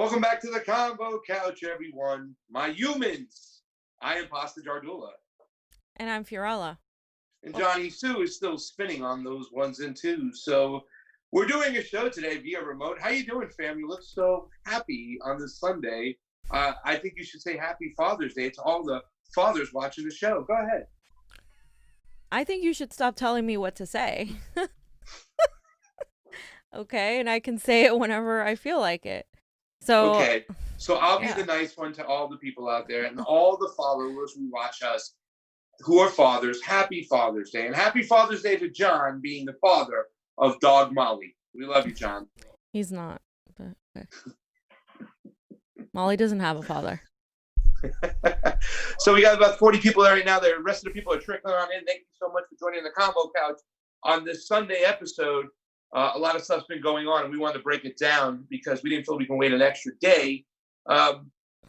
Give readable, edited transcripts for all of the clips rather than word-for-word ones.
Welcome back to the Convo Couch, everyone. My humans. I am Pasta Jardula. And I'm Fiorella. And Johnny Sue is still spinning on those ones and twos. So we're doing a show today via remote. How you doing, fam? You look so happy on this Sunday. I think you should say Happy Father's Day to all the fathers watching the show. Go ahead. I think you should stop telling me what to say. Okay, and I can say it whenever I feel like it. So okay, so I'll be the nice one to all the people out there and all the followers who watch us who are fathers. Happy Father's Day, and happy Father's Day to John, being the father of dog Molly. We love you, John. He's not, but okay. Molly doesn't have a father. So we got about 40 people there right now. The rest of the people are trickling on in. Thank you so much for joining the Convo Couch on this Sunday episode. A lot of stuff's been going on, and we wanted to break it down because we didn't feel we can wait an extra day.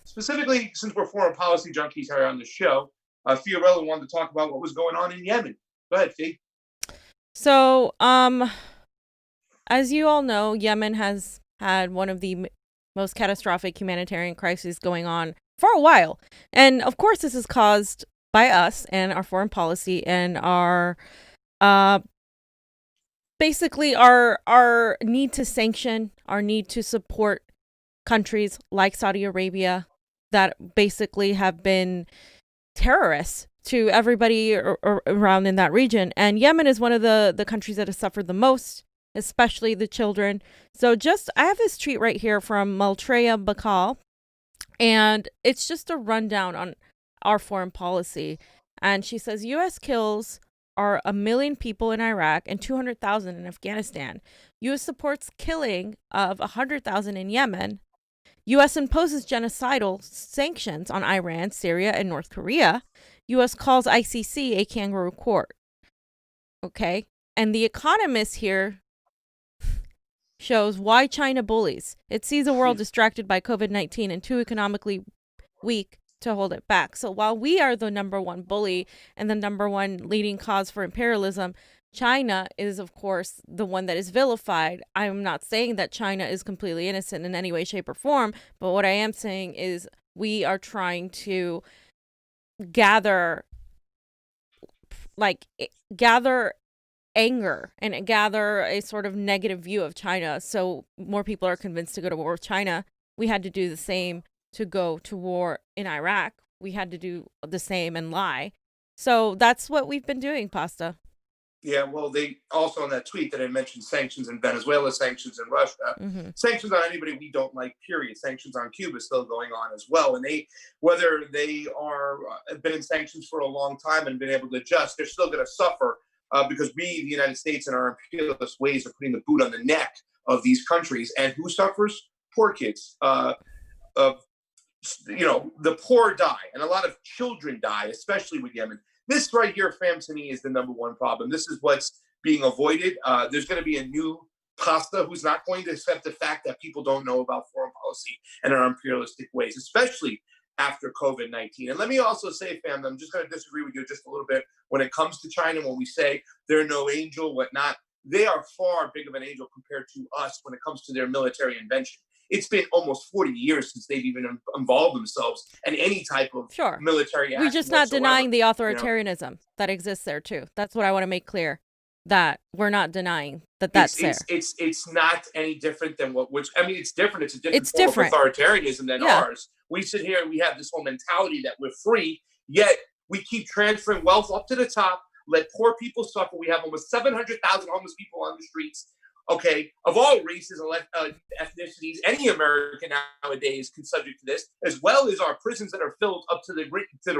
Specifically, since we're foreign policy junkies here on the show, Fiorella wanted to talk about what was going on in Yemen. Go ahead, Fee. So, as you all know, Yemen has had one of the most catastrophic humanitarian crises going on for a while. And of course, this is caused by us and our foreign policy and our basically our need to sanction, our need to support countries like Saudi Arabia that basically have been terrorists to everybody around in that region. And Yemen is one of the countries that has suffered the most, especially the children. So I have this tweet right here from Maltreya Bakal, and it's just a rundown on our foreign policy. And she says, U.S. kills are 1 million people in Iraq and 200,000 in Afghanistan. U.S. supports killing of 100,000 in Yemen. U.S. imposes genocidal sanctions on Iran, Syria, and North Korea. U.S. calls ICC a kangaroo court. Okay? And The Economist here shows why China bullies. It sees a world distracted by COVID-19 and too economically weak to hold it back. So while we are the number one bully and the number one leading cause for imperialism, China is, of course, the one that is vilified. I'm not saying that China is completely innocent in any way, shape, or form, but what I am saying is we are trying to gather anger and gather a sort of negative view of China so more people are convinced to go to war with China. We had to do the same to go to war in Iraq. We had to do the same and lie. So that's what we've been doing, Pasta. Yeah, well, they also on that tweet that I mentioned sanctions in Venezuela, sanctions in Russia, sanctions on anybody we don't like, period. Sanctions on Cuba still going on as well. And whether they have been in sanctions for a long time and been able to adjust, they're still going to suffer because we, the United States, in our imperialist ways, are putting the boot on the neck of these countries. And who suffers? Poor kids. The poor die, and a lot of children die, especially with Yemen. This right here, fam, to me is the number one problem. This is what's being avoided. There's going to be a new Pasta who's not going to accept the fact that people don't know about foreign policy and our imperialistic ways, especially after COVID-19. And let me also say, fam, I'm just going to disagree with you just a little bit when it comes to China, when we say they're no angel, whatnot. They are far big of an angel compared to us when it comes to their military invention. It's been almost 40 years since they've even involved themselves in any type of military action. We're just not denying the authoritarianism that exists there, too. That's what I want to make clear, that we're not denying that's there. It's not any different than it's different. It's a different form of authoritarianism than ours. We sit here and we have this whole mentality that we're free, yet we keep transferring wealth up to the top, let poor people suffer. We have almost 700,000 homeless people on the streets. Okay, of all races and ethnicities, any American nowadays can subject to this, as well as our prisons that are filled up to the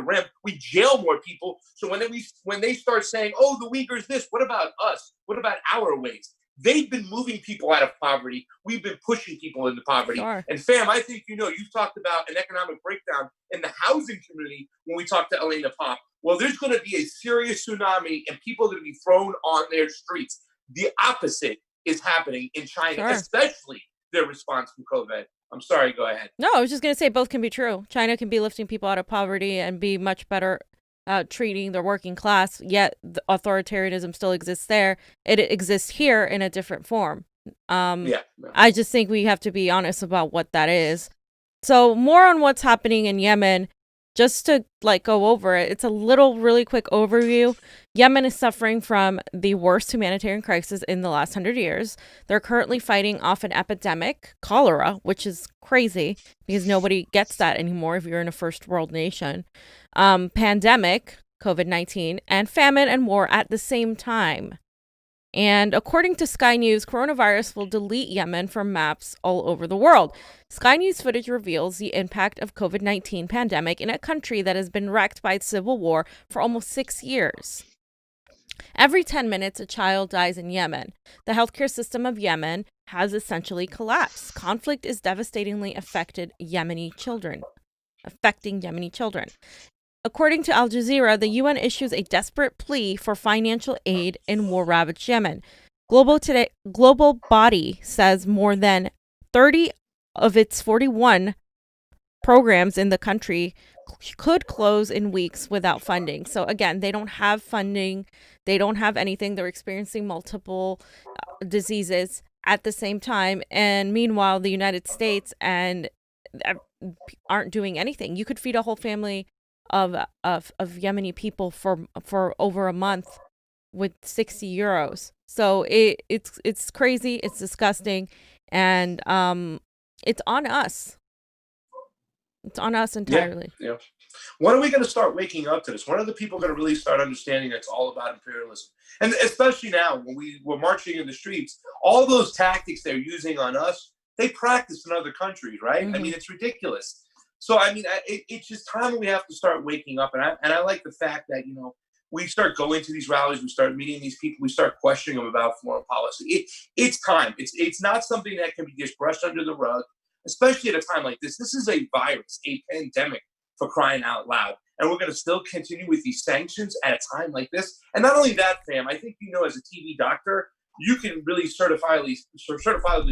rim. We jail more people. So when they start saying, "Oh, the Uyghurs this," what about us? What about our ways? They've been moving people out of poverty. We've been pushing people into poverty. Sure. And fam, I think you've talked about an economic breakdown in the housing community when we talked to Elena Pop. Well, there's going to be a serious tsunami, and people are going to be thrown on their streets. The opposite is happening in China, especially their response from COVID. I'm sorry, go ahead. No, I was just going to say both can be true. China can be lifting people out of poverty and be much better treating their working class, yet the authoritarianism still exists there. It exists here in a different form. I just think we have to be honest about what that is. So more on what's happening in Yemen, just to go over it. It's a really quick overview. Yemen is suffering from the worst humanitarian crisis in the last 100 years. They're currently fighting off an epidemic, cholera, which is crazy because nobody gets that anymore if you're in a first world nation. Pandemic, COVID-19, and famine and war at the same time. And according to Sky News, coronavirus will delete Yemen from maps all over the world. Sky News footage reveals the impact of COVID-19 pandemic in a country that has been wrecked by civil war for almost 6 years. Every 10 minutes, a child dies in Yemen. The healthcare system of Yemen has essentially collapsed. Conflict is devastatingly affecting Yemeni children. According to Al Jazeera, the UN issues a desperate plea for financial aid in war-ravaged Yemen. Global Body says more than 30 of its 41 programs in the country could close in weeks without funding. So again, they don't have funding. They don't have anything. They're experiencing multiple diseases at the same time. And meanwhile, the United States aren't doing anything. You could feed a whole family of Yemeni people for over a month with 60 euros. So it's crazy, it's disgusting, and it's on us. It's on us entirely. Yeah. When are we going to start waking up to this? When are the people going to really start understanding that it's all about imperialism? And especially now, when we're marching in the streets, all those tactics they're using on us, they practice in other countries, right? Mm-hmm. I mean, it's ridiculous. So, I mean, it's just time we have to start waking up. And I like the fact that, we start going to these rallies, we start meeting these people, we start questioning them about foreign policy. It's time. It's not something that can be just brushed under the rug, especially at a time like this. This is a virus, a pandemic, for crying out loud. And we're going to still continue with these sanctions at a time like this. And not only that, fam, I think, as a TV doctor, you can really certifiably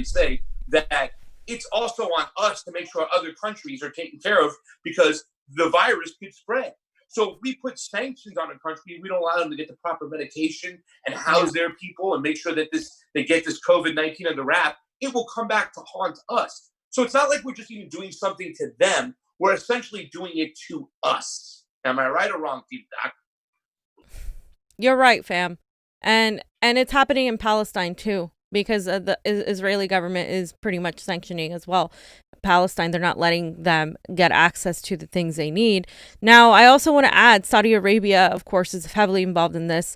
say that it's also on us to make sure other countries are taken care of because the virus could spread. So if we put sanctions on a country, we don't allow them to get the proper medication and house their people and make sure that they get this COVID-19 under wrap, it will come back to haunt us. So it's not like we're just even doing something to them. We're essentially doing it to us. Am I right or wrong, Steve Doc? You're right, fam. And it's happening in Palestine too, because the Israeli government is pretty much sanctioning as well. Palestine, they're not letting them get access to the things they need. Now, I also want to add Saudi Arabia, of course, is heavily involved in this.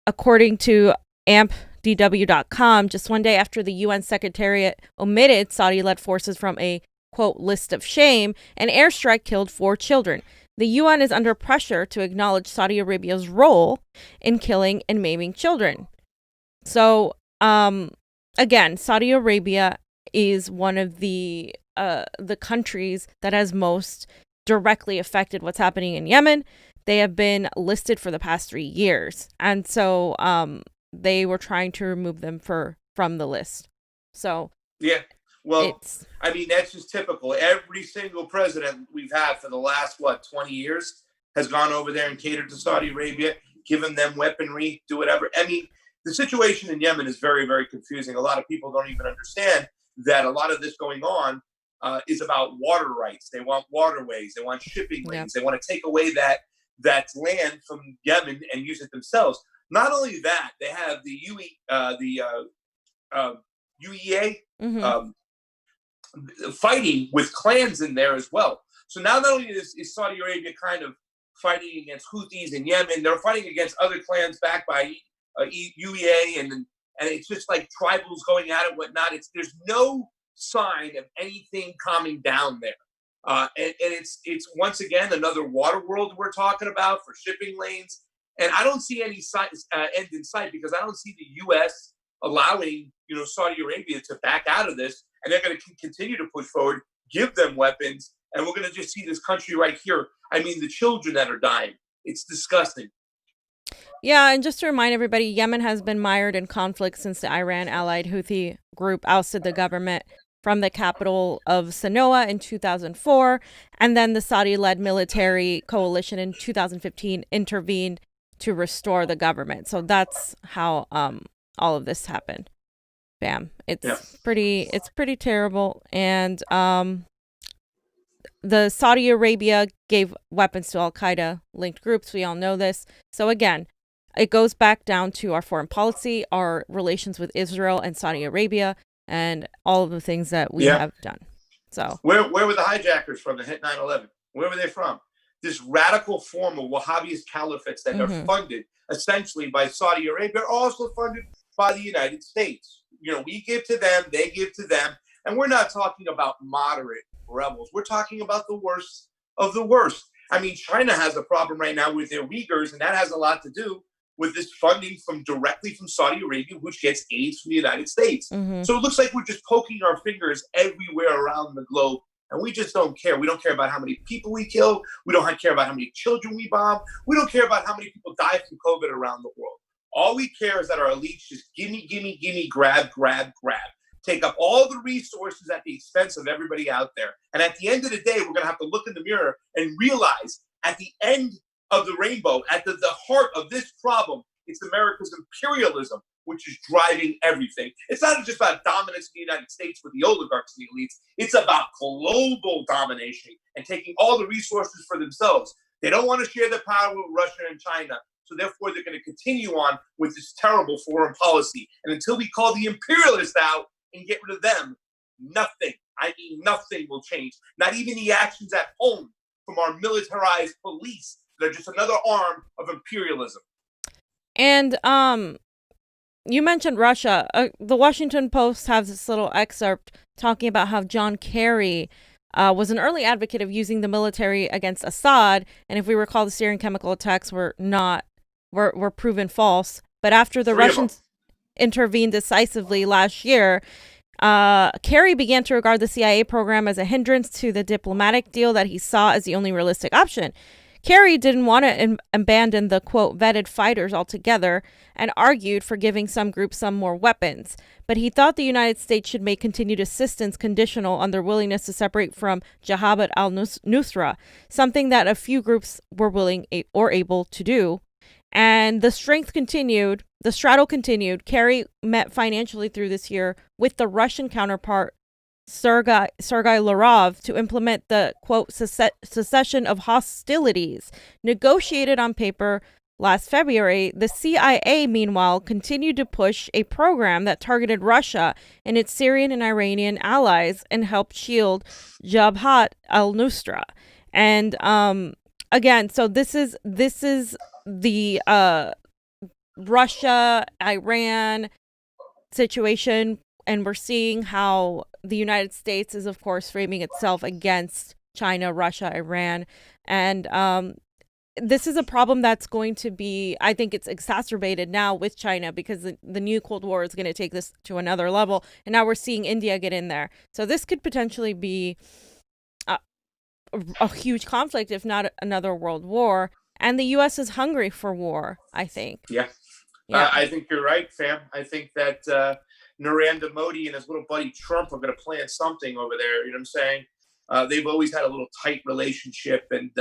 According to ampdw.com, just one day after the UN Secretariat omitted Saudi-led forces from a, quote, list of shame, an airstrike killed 4 children. The UN is under pressure to acknowledge Saudi Arabia's role in killing and maiming children. So, again, Saudi Arabia is one of the countries that has most directly affected what's happening in Yemen. They have been listed for the past 3 years. And so they were trying to remove them from the list. So yeah. Well, I mean, that's just typical. Every single president we've had for the last, 20 years has gone over there and catered to Saudi Arabia, given them weaponry, do whatever. I mean, the situation in Yemen is very, very confusing. A lot of people don't even understand that a lot of this going on is about water rights. They want waterways. They want shipping lanes. They want to take away that land from Yemen and use it themselves. Not only that, they have the UEA fighting with clans in there as well. So now not only is Saudi Arabia kind of fighting against Houthis in Yemen, they're fighting against other clans backed by UEA, and it's just like tribals going at it and whatnot. There's no sign of anything calming down there. And it's once again another water world we're talking about for shipping lanes. And I don't see any end in sight because I don't see the U.S. allowing Saudi Arabia to back out of this, and they're going to continue to push forward, give them weapons, and we're going to just see this country right here. I mean, the children that are dying. It's disgusting. Yeah, and just to remind everybody, Yemen has been mired in conflict since the Iran-allied Houthi group ousted the government from the capital of Sana'a in 2004, and then the Saudi-led military coalition in 2015 intervened to restore the government. So that's how all of this happened, Bam. Yeah. It's pretty terrible. And the Saudi Arabia gave weapons to Al-Qaeda linked groups. We all know this. So again, it goes back down to our foreign policy, our relations with Israel and Saudi Arabia, and all of the things that we have done. So where were the hijackers from that hit 9/11? Where were they from? This radical form of Wahhabist caliphates that are funded essentially by Saudi Arabia are also funded by the United States. We give to them, they give to them. And we're not talking about moderate rebels. We're talking about the worst of the worst. I mean, China has a problem right now with their Uyghurs, and that has a lot to do with this funding directly from Saudi Arabia, which gets aid from the United States. So it looks like we're just poking our fingers everywhere around the globe, and we just don't care. We don't care about how many people we kill. We don't care about how many children we bomb. We don't care about how many people die from COVID around the world. All we care is that our elites just gimme, gimme, gimme, grab, grab, grab. Take up all the resources at the expense of everybody out there. And at the end of the day, we're going to have to look in the mirror and realize at the end of the rainbow, at the heart of this problem, it's America's imperialism, which is driving everything. It's not just about dominance in the United States with the oligarchs and the elites. It's about global domination and taking all the resources for themselves. They don't want to share their power with Russia and China. So therefore, they're going to continue on with this terrible foreign policy. And until we call the imperialists out and get rid of them, nothing, I mean nothing will change. Not even the actions at home from our militarized police. They're just another arm of imperialism. And you mentioned Russia. The Washington Post has this little excerpt talking about how John Kerry was an early advocate of using the military against Assad. And if we recall, the Syrian chemical attacks were proven false. But after the Russians intervened decisively last year, Kerry began to regard the CIA program as a hindrance to the diplomatic deal that he saw as the only realistic option. Kerry didn't want to abandon the, quote, vetted fighters altogether and argued for giving some groups some more weapons. But he thought the United States should make continued assistance conditional on their willingness to separate from Jabhat al-Nusra, something that a few groups were willing or able to do. And the straddle continued. Kerry met financially through this year with the Russian counterpart, Sergei Lavrov, to implement the, quote, cessation of hostilities. Negotiated on paper last February, the CIA, meanwhile, continued to push a program that targeted Russia and its Syrian and Iranian allies and helped shield Jabhat al-Nusra. And again, so this is the Russia-Iran situation, and we're seeing how the United States is, of course, framing itself against China, Russia, Iran. And this is a problem that's going to be, I think it's exacerbated now with China, because the new Cold War is going to take this to another level. And now we're seeing India get in there. So this could potentially be a huge conflict, if not another world war. And the U.S. is hungry for war, I think. Yeah. I think you're right, fam. I think that Narendra Modi and his little buddy Trump are going to plan something over there. You know what I'm saying? They've always had a little tight relationship. And,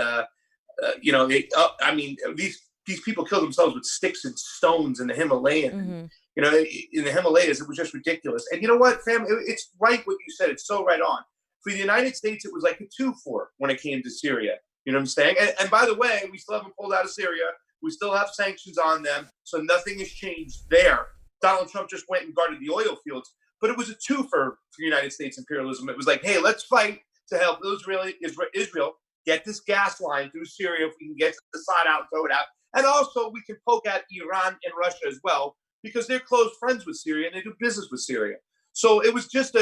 these people kill themselves with sticks and stones in the Himalayan. In the Himalayas, it was just ridiculous. And you know what, fam? It's right what you said. It's so right on. For the United States, it was like a 2-4 when it came to Syria. You know what I'm saying? And by the way, we still haven't pulled out of Syria. We still have sanctions on them. So nothing has changed there. Donald Trump just went and guarded the oil fields. But it was a 2 for United States imperialism. It was like, hey, let's fight to help Israel get this gas line through Syria. If we can get the side out, throw it out. And also we can poke at Iran and Russia as well, because they're close friends with Syria and they do business with Syria. So it was just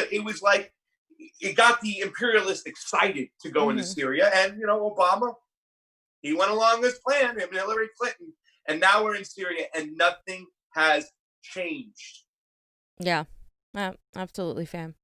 it got the imperialists excited to go into Syria. And, Obama, he went along this plan, him and Hillary Clinton. And now we're in Syria and nothing has changed. Yeah, absolutely, fam.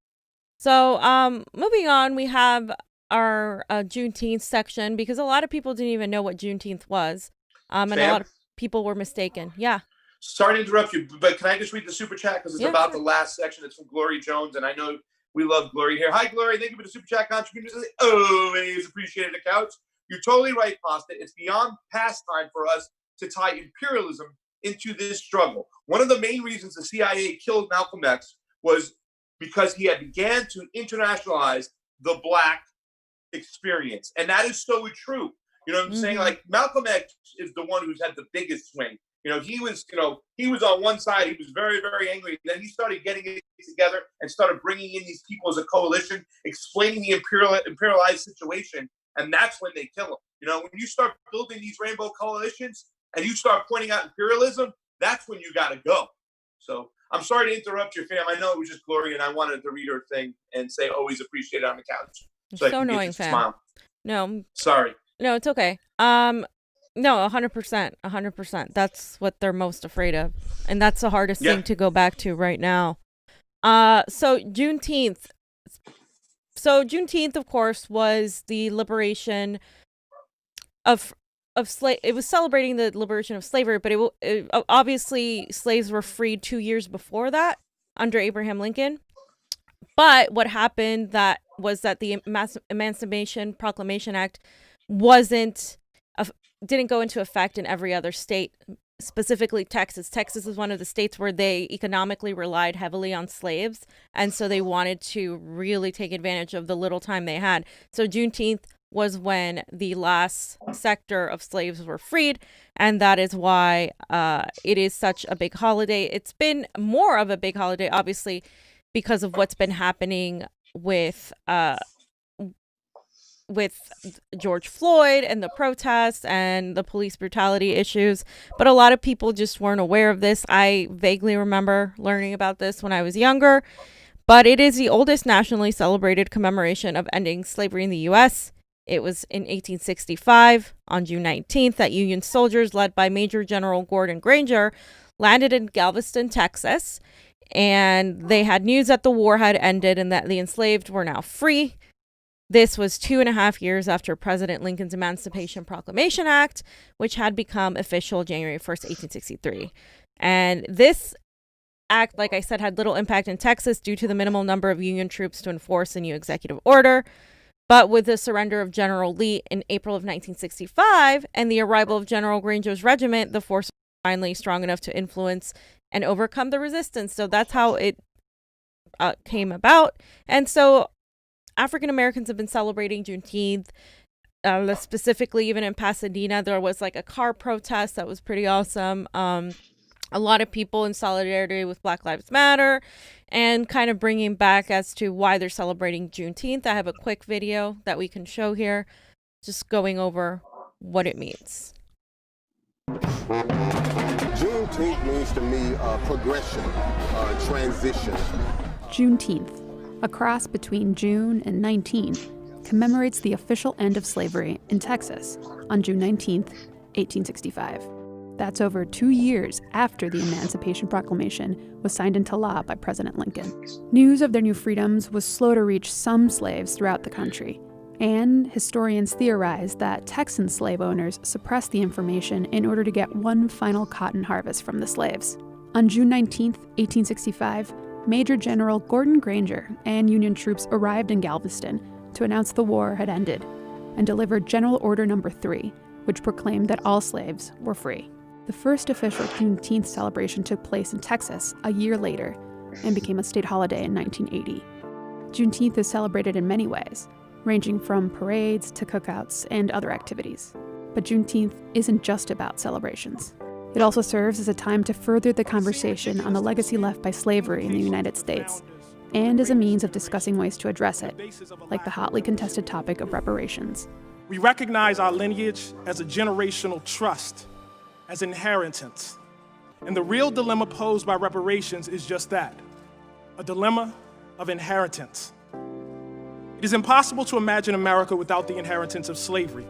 So moving on, we have our Juneteenth section, because a lot of people didn't even know what Juneteenth was. And a lot of people were mistaken. Yeah. Sorry to interrupt you, but can I just read the super chat? Because it's about the last section. It's from Glory Jones, and I know we love Glory here. Hi, Glory. Thank you for the super chat contribution. Always appreciated the couch. You're totally right, Pasta. It's beyond pastime for us to tie imperialism into this struggle. One of the main reasons the CIA killed Malcolm X was because he had began to internationalize the Black experience. And that is so true. You know what I'm saying? Like Malcolm X is the one who's had the biggest swing. He was on one side, he was very, very angry. And then he started getting it together and started bringing in these people as a coalition, explaining the imperialized situation. And that's when they kill him. When you start building these rainbow coalitions and you start pointing out imperialism, that's when you got to go. So I'm sorry to interrupt your fam. I know it was just Gloria, and I wanted to read her thing and say always appreciate it on the couch. So annoying, fam. Smile. No. Sorry. No, it's okay. No, 100%. 100%. That's what they're most afraid of. And that's the hardest thing to go back to right now. So Juneteenth. So Juneteenth, of course, was the liberation of slave. It was celebrating the liberation of slavery, but it obviously slaves were freed 2 years before that under Abraham Lincoln. But what happened was that the Emancipation Proclamation Act didn't go into effect in every other state, specifically Texas. Texas is one of the states where they economically relied heavily on slaves, and so they wanted to really take advantage of the little time they had. So Juneteenth was when the last sector of slaves were freed, and that is why it is such a big holiday. It's been more of a big holiday, obviously, because of what's been happening with George Floyd and the protests and the police brutality issues. But a lot of people just weren't aware of this. I vaguely remember learning about this when I was younger, but it is the oldest nationally celebrated commemoration of ending slavery in the U.S. It was in 1865 on June 19th that Union soldiers led by Major General Gordon Granger landed in Galveston, Texas, and they had news that the war had ended and that the enslaved were now free. This was 2.5 years after President Lincoln's Emancipation Proclamation Act, which had become official January 1st, 1863. And this act, like I said, had little impact in Texas due to the minimal number of Union troops to enforce a new executive order. But with the surrender of General Lee in April of 1965 and the arrival of General Granger's regiment, the force was finally strong enough to influence and overcome the resistance. So that's how it came about. And so African Americans have been celebrating Juneteenth, specifically even in Pasadena. There was like a car protest that was pretty awesome. A lot of people in solidarity with Black Lives Matter and kind of bringing back as to why they're celebrating Juneteenth. I have a quick video that we can show here, just going over what it means. Juneteenth means to me progression, transition. Juneteenth, a cross between June and 19, commemorates the official end of slavery in Texas on June 19th, 1865. That's over 2 years after the Emancipation Proclamation was signed into law by President Lincoln. News of their new freedoms was slow to reach some slaves throughout the country, and historians theorize that Texan slave owners suppressed the information in order to get one final cotton harvest from the slaves. On June 19th, 1865, Major General Gordon Granger and Union troops arrived in Galveston to announce the war had ended and delivered General Order No. 3, which proclaimed that all slaves were free. The first official Juneteenth celebration took place in Texas a year later and became a state holiday in 1980. Juneteenth is celebrated in many ways, ranging from parades to cookouts and other activities. But Juneteenth isn't just about celebrations. It also serves as a time to further the conversation on the legacy left by slavery in the United States, and as a means of discussing ways to address it, like the hotly contested topic of reparations. We recognize our lineage as a generational trust, as inheritance. And the real dilemma posed by reparations is just that, a dilemma of inheritance. It is impossible to imagine America without the inheritance of slavery.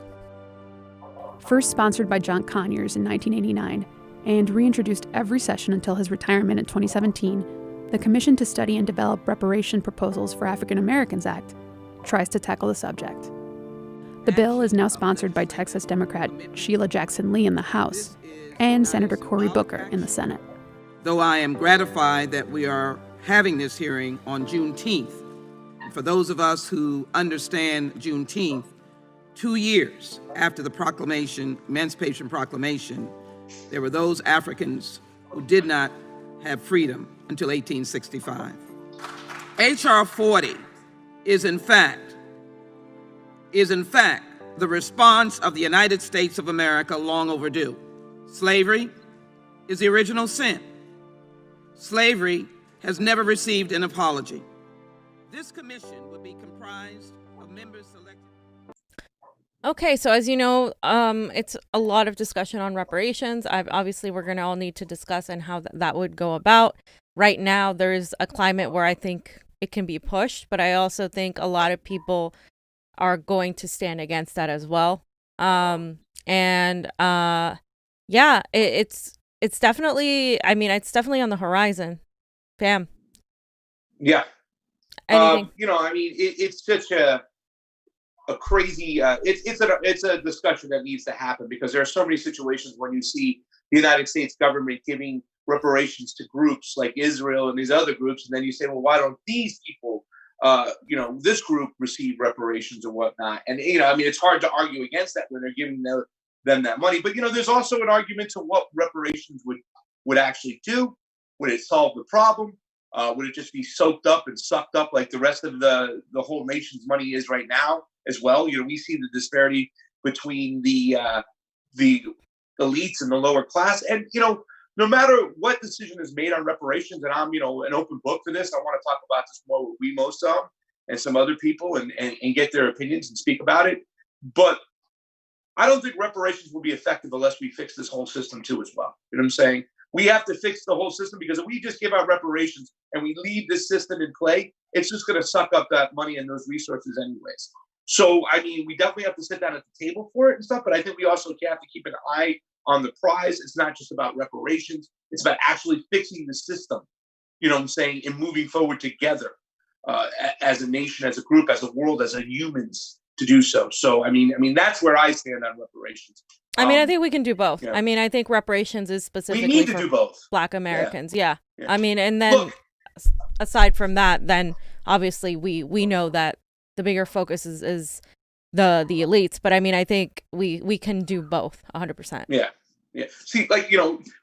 First sponsored by John Conyers in 1989 and reintroduced every session until his retirement in 2017, the Commission to Study and Develop Reparation Proposals for African Americans Act tries to tackle the subject. The bill is now sponsored by Texas Democrat Sheila Jackson Lee in the House and Senator Cory Booker in the Senate. Though I am gratified that we are having this hearing on Juneteenth, for those of us who understand Juneteenth, 2 years after the Emancipation Proclamation, there were those Africans who did not have freedom until 1865. H.R. 40 is in fact the response of the United States of America long overdue. Slavery is the original sin. Slavery has never received an apology. This commission would be comprised of members selected. Okay, so as you know, it's a lot of discussion on reparations. Obviously, we're going to all need to discuss and how that would go about. Right now, there's a climate where I think it can be pushed, but I also think a lot of people are going to stand against that as well. It's definitely, I mean, it's definitely on the horizon. Bam. Yeah. Anything? It's such a crazy, it's a discussion that needs to happen, because there are so many situations when you see the United States government giving reparations to groups like Israel and these other groups, and then you say, well, why don't these people, this group receive reparations and whatnot? And, it's hard to argue against that when they're giving them that money. But, there's also an argument to what reparations would actually do. Would it solve the problem? Would it just be soaked up and sucked up like the rest of the whole nation's money is right now as well? We see the disparity between the elites and the lower class. And, no matter what decision is made on reparations, and I'm, an open book for this, I want to talk about this more with WeMo and some other people and get their opinions and speak about it. But I don't think reparations will be effective unless we fix this whole system too as well. You know what I'm saying? We have to fix the whole system, because if we just give out reparations and we leave this system in play, it's just going to suck up that money and those resources anyways. So, we definitely have to sit down at the table for it and stuff, but I think we also have to keep an eye on the prize. It's not just about reparations. It's about actually fixing the system, you know what I'm saying, and moving forward together as a nation, as a group, as a world, as a humans to do so. So, that's where I stand on reparations. I think we can do both. Yeah. I think reparations is specifically for do both. Black Americans. Yeah. And then aside from that, then obviously we know that the bigger focus is the elites. But I think we can do both 100%. Yeah. See,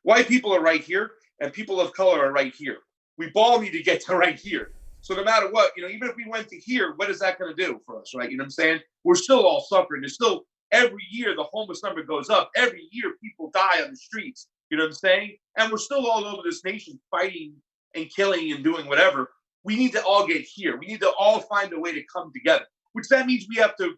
white people are right here and people of color are right here. We all need to get to right here. So no matter what, even if we went to here, what is that going to do for us, right? You know what I'm saying? We're still all suffering. There's still, every year, the homeless number goes up. Every year, people die on the streets. You know what I'm saying? And we're still all over this nation fighting and killing and doing whatever. We need to all get here. We need to all find a way to come together, which that means we have to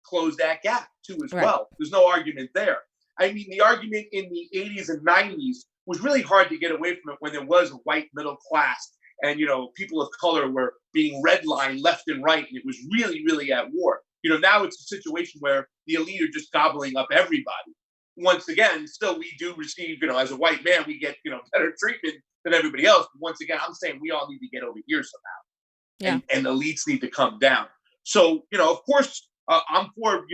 close that gap too as well. There's no argument there. The argument in the 80s and 90s was really hard to get away from it when there was a white middle class and, people of color were being redlined left and right. And it was really, really at war. Now it's a situation where the elite are just gobbling up everybody. Once again, still we do receive, as a white man, we get, better treatment than everybody else. But once again, I'm saying we all need to get over here somehow. Yeah. And the elites need to come down. So, of course, I'm for,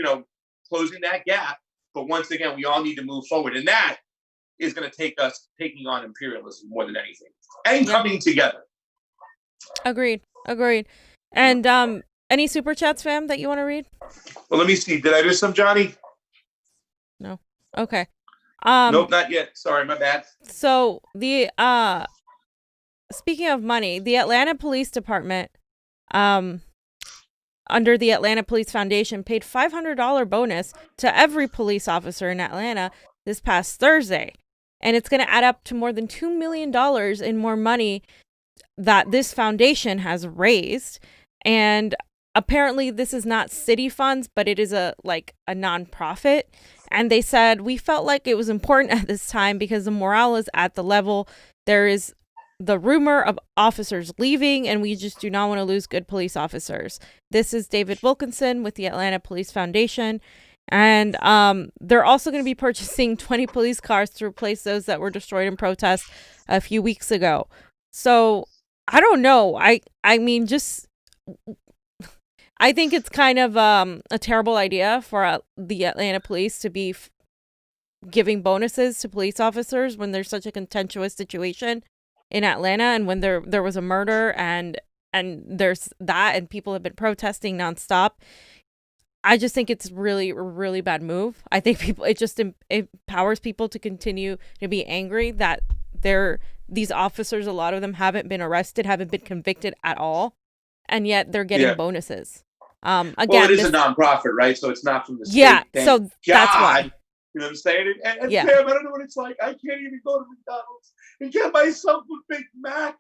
closing that gap. But once again, we all need to move forward. And that is going to take us taking on imperialism more than anything and coming together. Agreed. And any super chats, fam, that you want to read? Well, let me see. Did I miss some, Johnny? No. Okay. Nope, not yet. Sorry, my bad. So the speaking of money, the Atlanta Police Department, under the Atlanta Police Foundation, paid $500 bonus to every police officer in Atlanta this past Thursday. And it's going to add up to more than $2 million in more money that this foundation has raised. And apparently this is not city funds, but it is a nonprofit. And they said, we felt like it was important at this time because the morale is at the level. There is the rumor of officers leaving, and we just do not want to lose good police officers. This is David Wilkinson with the Atlanta Police Foundation. And they're also going to be purchasing 20 police cars to replace those that were destroyed in protests a few weeks ago. So I don't know. I think it's kind of a terrible idea for the Atlanta police to be giving bonuses to police officers when there's such a contentious situation in Atlanta, and when there was a murder and there's that, and people have been protesting nonstop. I just think it's really, really bad move. I think it just empowers people to continue to be angry that these officers, a lot of them haven't been arrested, haven't been convicted at all, and yet they're getting bonuses. Again, well, it is a nonprofit, right? So it's not from the state. Yeah, Thank so God. that's why. You know what I'm saying? And Yeah. Pam, I don't know what it's like. I can't even go to McDonald's and get myself a Big Mac.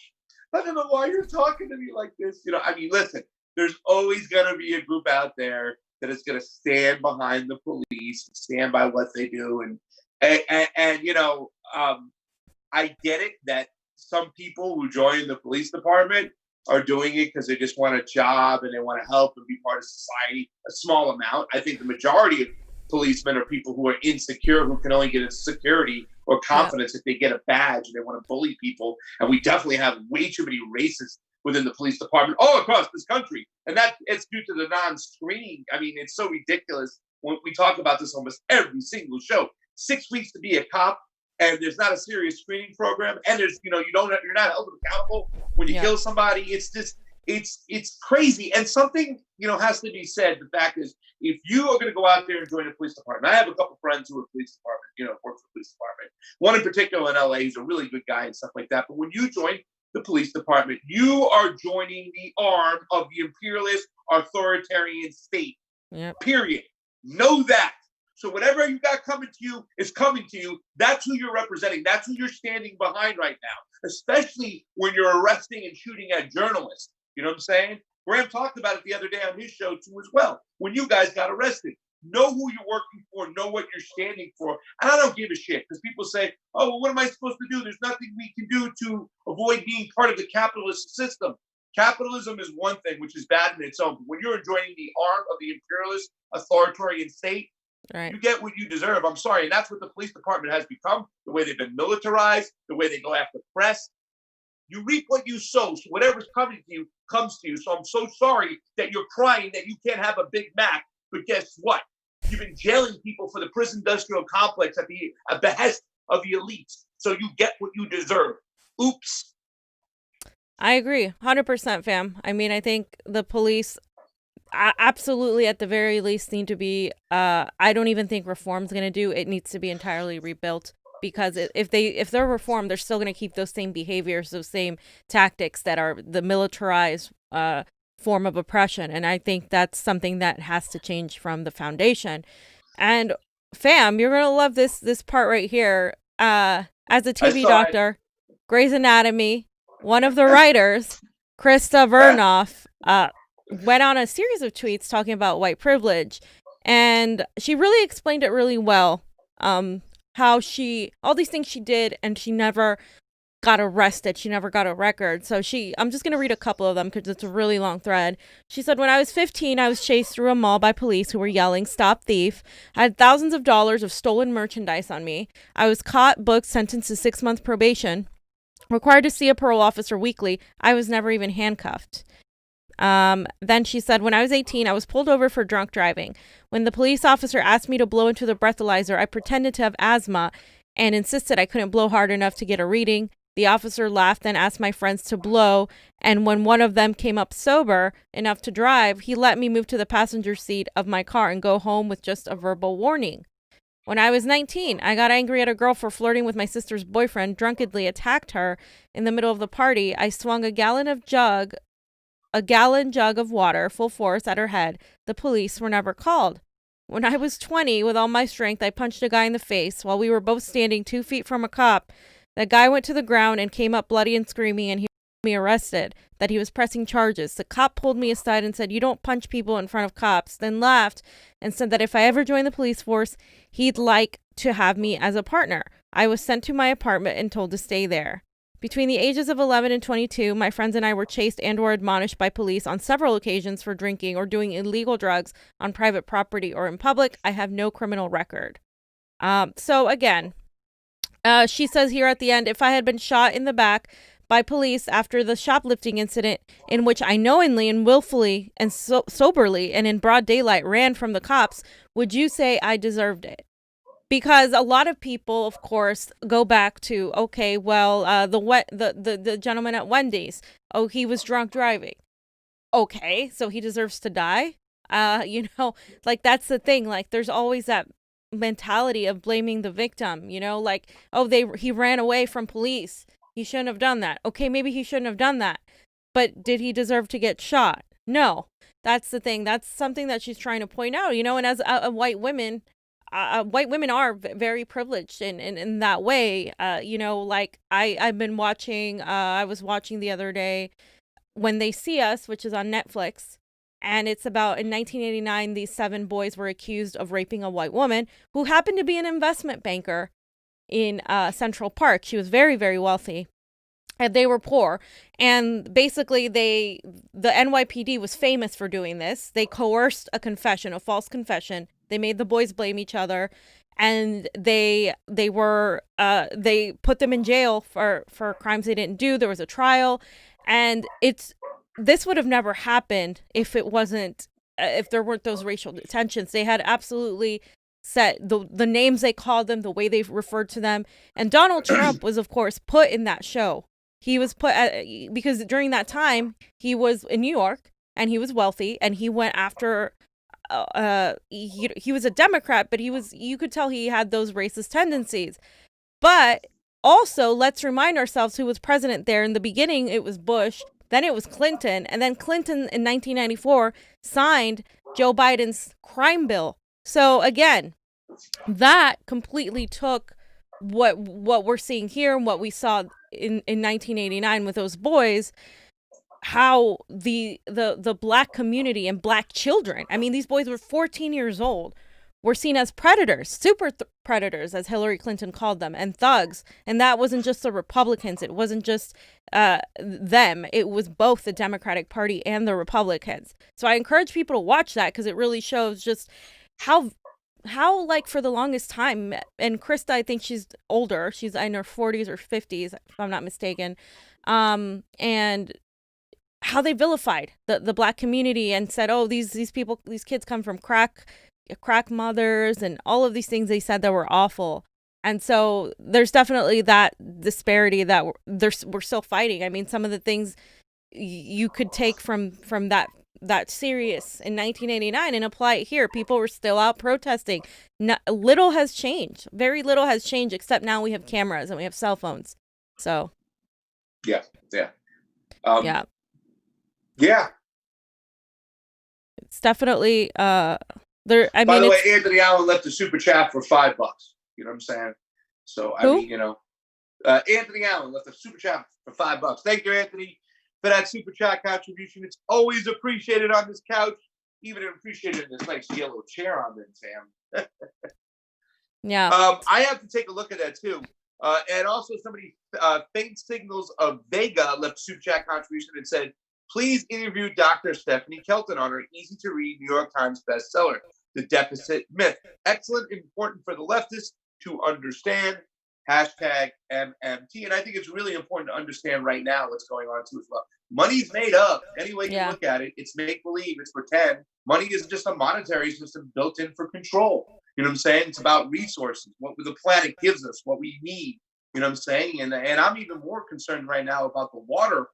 I don't know why you're talking to me like this. You know, I mean, listen, there's always going to be a group out there that is going to stand behind the police, stand by what they do. And you know, I get it that some people who join the police department are doing it because they just want a job and they want to help and be part of society, a small amount. I think the majority of policemen are people who are insecure, who can only get security or confidence if they get a badge and they want to bully people. And we definitely have way too many racists within the police department all across this country. And that it's due to the non-screening. I mean, it's so ridiculous when we talk about this almost every single show. 6 weeks to be a cop, and there's not a serious screening program, and there's, you know, you're not held accountable when you kill somebody. It's just, it's crazy. And something, you know, has to be said. The fact is, if you are going to go out there and join a police department, I have a couple friends who are police department, you know, work for the police department. One in particular in LA, he's a really good guy and stuff like that. But when you join the police department, you are joining the arm of the imperialist authoritarian state. Period. Know that. So whatever you got coming to you is coming to you. That's who you're representing. That's who you're standing behind right now, especially when you're arresting and shooting at journalists. You know what I'm saying? Graham talked about it the other day on his show too as well. When you guys got arrested, know who you're working for, know what you're standing for. And I don't give a shit because people say, oh, well, what am I supposed to do? There's nothing we can do to avoid being part of the capitalist system. Capitalism is one thing, which is bad in its own. But when you're joining the arm of the imperialist authoritarian state, you get what you deserve. I'm sorry. And that's what the police department has become, the way they've been militarized, the way they go after press. You reap what you sow. So whatever's coming to you comes to you. So I'm so sorry that you're crying that you can't have a Big Mac. But guess what? You've been jailing people for the prison industrial complex at the behest of the elites. So you get what you deserve. Oops. I agree. 100%, fam. I mean, I think the police absolutely, at the very least, need to be, I don't even think reform's going to do. It needs to be entirely rebuilt. Because if they're reformed, they're still going to keep those same behaviors, those same tactics that are the militarized form of oppression. And I think that's something that has to change from the foundation. And fam, you're going to love this part right here. As a TV doctor, Grey's Anatomy, one of the writers, Krista Vernoff, went on a series of tweets talking about white privilege. And she really explained it really well. How all these things she did, and she never got arrested. She never got a record. So I'm just going to read a couple of them because it's a really long thread. She said, when I was 15, I was chased through a mall by police who were yelling, "Stop thief." I had thousands of dollars of stolen merchandise on me. I was caught, booked, sentenced to 6 months probation, required to see a parole officer weekly. I was never even handcuffed. Then she said, when I was 18, I was pulled over for drunk driving. When the police officer asked me to blow into the breathalyzer, I pretended to have asthma and insisted I couldn't blow hard enough to get a reading. The officer laughed and asked my friends to blow. And when one of them came up sober enough to drive, he let me move to the passenger seat of my car and go home with just a verbal warning. When I was 19, I got angry at a girl for flirting with my sister's boyfriend, drunkenly attacked her in the middle of the party. I swung a gallon jug of water full force at her head. The police were never called. When I was 20, with all my strength, I punched a guy in the face while we were both standing 2 feet from a cop. The guy went to the ground and came up bloody and screaming, and he was me arrested, that he was pressing charges. The cop pulled me aside and said, "You don't punch people in front of cops," then laughed and said that if I ever joined the police force, he'd like to have me as a partner. I was sent to my apartment and told to stay there. Between the ages of 11 and 22, my friends and I were chased and or admonished by police on several occasions for drinking or doing illegal drugs on private property or in public. I have no criminal record. So again, she says here at the end, if I had been shot in the back by police after the shoplifting incident in which I knowingly and willfully and soberly and in broad daylight ran from the cops, would you say I deserved it? Because a lot of people, of course, go back to, okay, well, the gentleman at Wendy's, oh, he was drunk driving. Okay, so he deserves to die? Like, that's the thing. Like, there's always that mentality of blaming the victim, you know, like, oh, he ran away from police. He shouldn't have done that. Okay, maybe he shouldn't have done that. But did he deserve to get shot? No. That's the thing. That's something that she's trying to point out, you know, and as a white women are very privileged in that way. You know, like I've been watching, I was watching the other day When They See Us, which is on Netflix. And it's about, in 1989, these 7 boys were accused of raping a white woman who happened to be an investment banker in Central Park. She was very, very wealthy. And they were poor. And basically, the NYPD was famous for doing this. They coerced a confession, a false confession. They made the boys blame each other. And they put them in jail for crimes they didn't do. There was a trial. And this would have never happened if there weren't those racial tensions. They had absolutely set the names they called them, the way they referred to them. And Donald Trump was, of course, put in that show. He was put because during that time he was in New York and he was wealthy and he went after. He was a Democrat, but you could tell he had those racist tendencies. But also, let's remind ourselves who was president there. In the beginning, it was Bush. Then it was Clinton. And then Clinton in 1994 signed Joe Biden's crime bill. So again, that completely took what we're seeing here and what we saw in 1989 with those boys, how the black community and black children, I mean, these boys were 14 years old, were seen as predators, super predators, as Hillary Clinton called them, and thugs. And that wasn't just the Republicans. It wasn't just them. It was both the Democratic Party and the Republicans. So I encourage people to watch that because it really shows just how like for the longest time, and Krista, I think she's older. She's in her 40s or 50s, if I'm not mistaken. And how they vilified the black community and said, oh, these kids come from crack mothers and all of these things they said that were awful. And so there's definitely that disparity that we're still fighting. I mean, some of the things you could take from that serious in 1989 and apply it here. People were still out protesting. Little has changed. Very little has changed, except now we have cameras and we have cell phones. So yeah. It's definitely By the way, Anthony Allen left a super chat for $5. You know what I'm saying? So I mean, you know, Anthony Allen left a super chat for $5. Thank you, Anthony, for that super chat contribution. It's always appreciated on this couch, even appreciated in this nice yellow chair I'm in, Sam. Yeah. I have to take a look at that too. And also somebody, Faint Signals of Vega, left a super chat contribution and said, please interview Dr. Stephanie Kelton on her easy-to-read New York Times bestseller, The Deficit Myth. Excellent and important for the leftists to understand. #MMT. And I think it's really important to understand right now what's going on too as well. Money's made up. Any way you look at it, it's make-believe, it's pretend. Money is just a monetary system built in for control. You know what I'm saying? It's about resources, what the planet gives us, what we need. You know what I'm saying? And I'm even more concerned right now about the water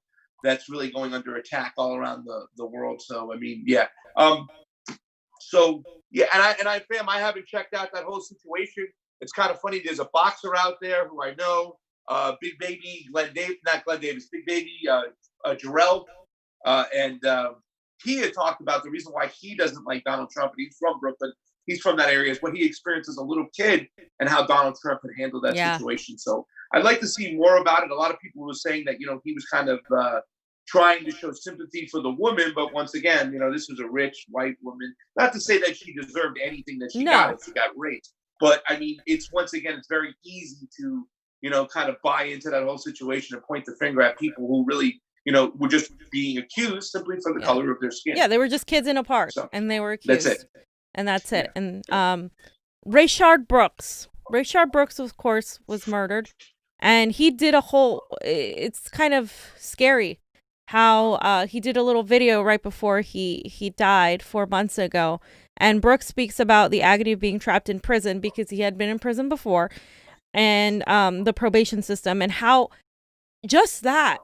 that's really going under attack all around the world. So, I mean, yeah. So, yeah, and I haven't checked out that whole situation. It's kind of funny. There's a boxer out there who I know, Big Baby, Big Baby, Jarrell. And he had talked about the reason why he doesn't like Donald Trump. And he's from Brooklyn. He's from that area. Is what he experienced as a little kid and how Donald Trump had handled that situation. So I'd like to see more about it. A lot of people were saying that, you know, he was kind of trying to show sympathy for the woman. But once again, you know, this was a rich white woman. Not to say that she deserved anything that she got if she got raped. But I mean, it's very easy to, you know, kind of buy into that whole situation and point the finger at people who really, you know, were just being accused simply for the color of their skin. Yeah, they were just kids in a park and they were accused. That's it. And that's it. And Rayshard Brooks, of course, was murdered. And he did it's kind of scary how he did a little video right before he died 4 months ago. And Brooks speaks about the agony of being trapped in prison because he had been in prison before, and the probation system, and how just that.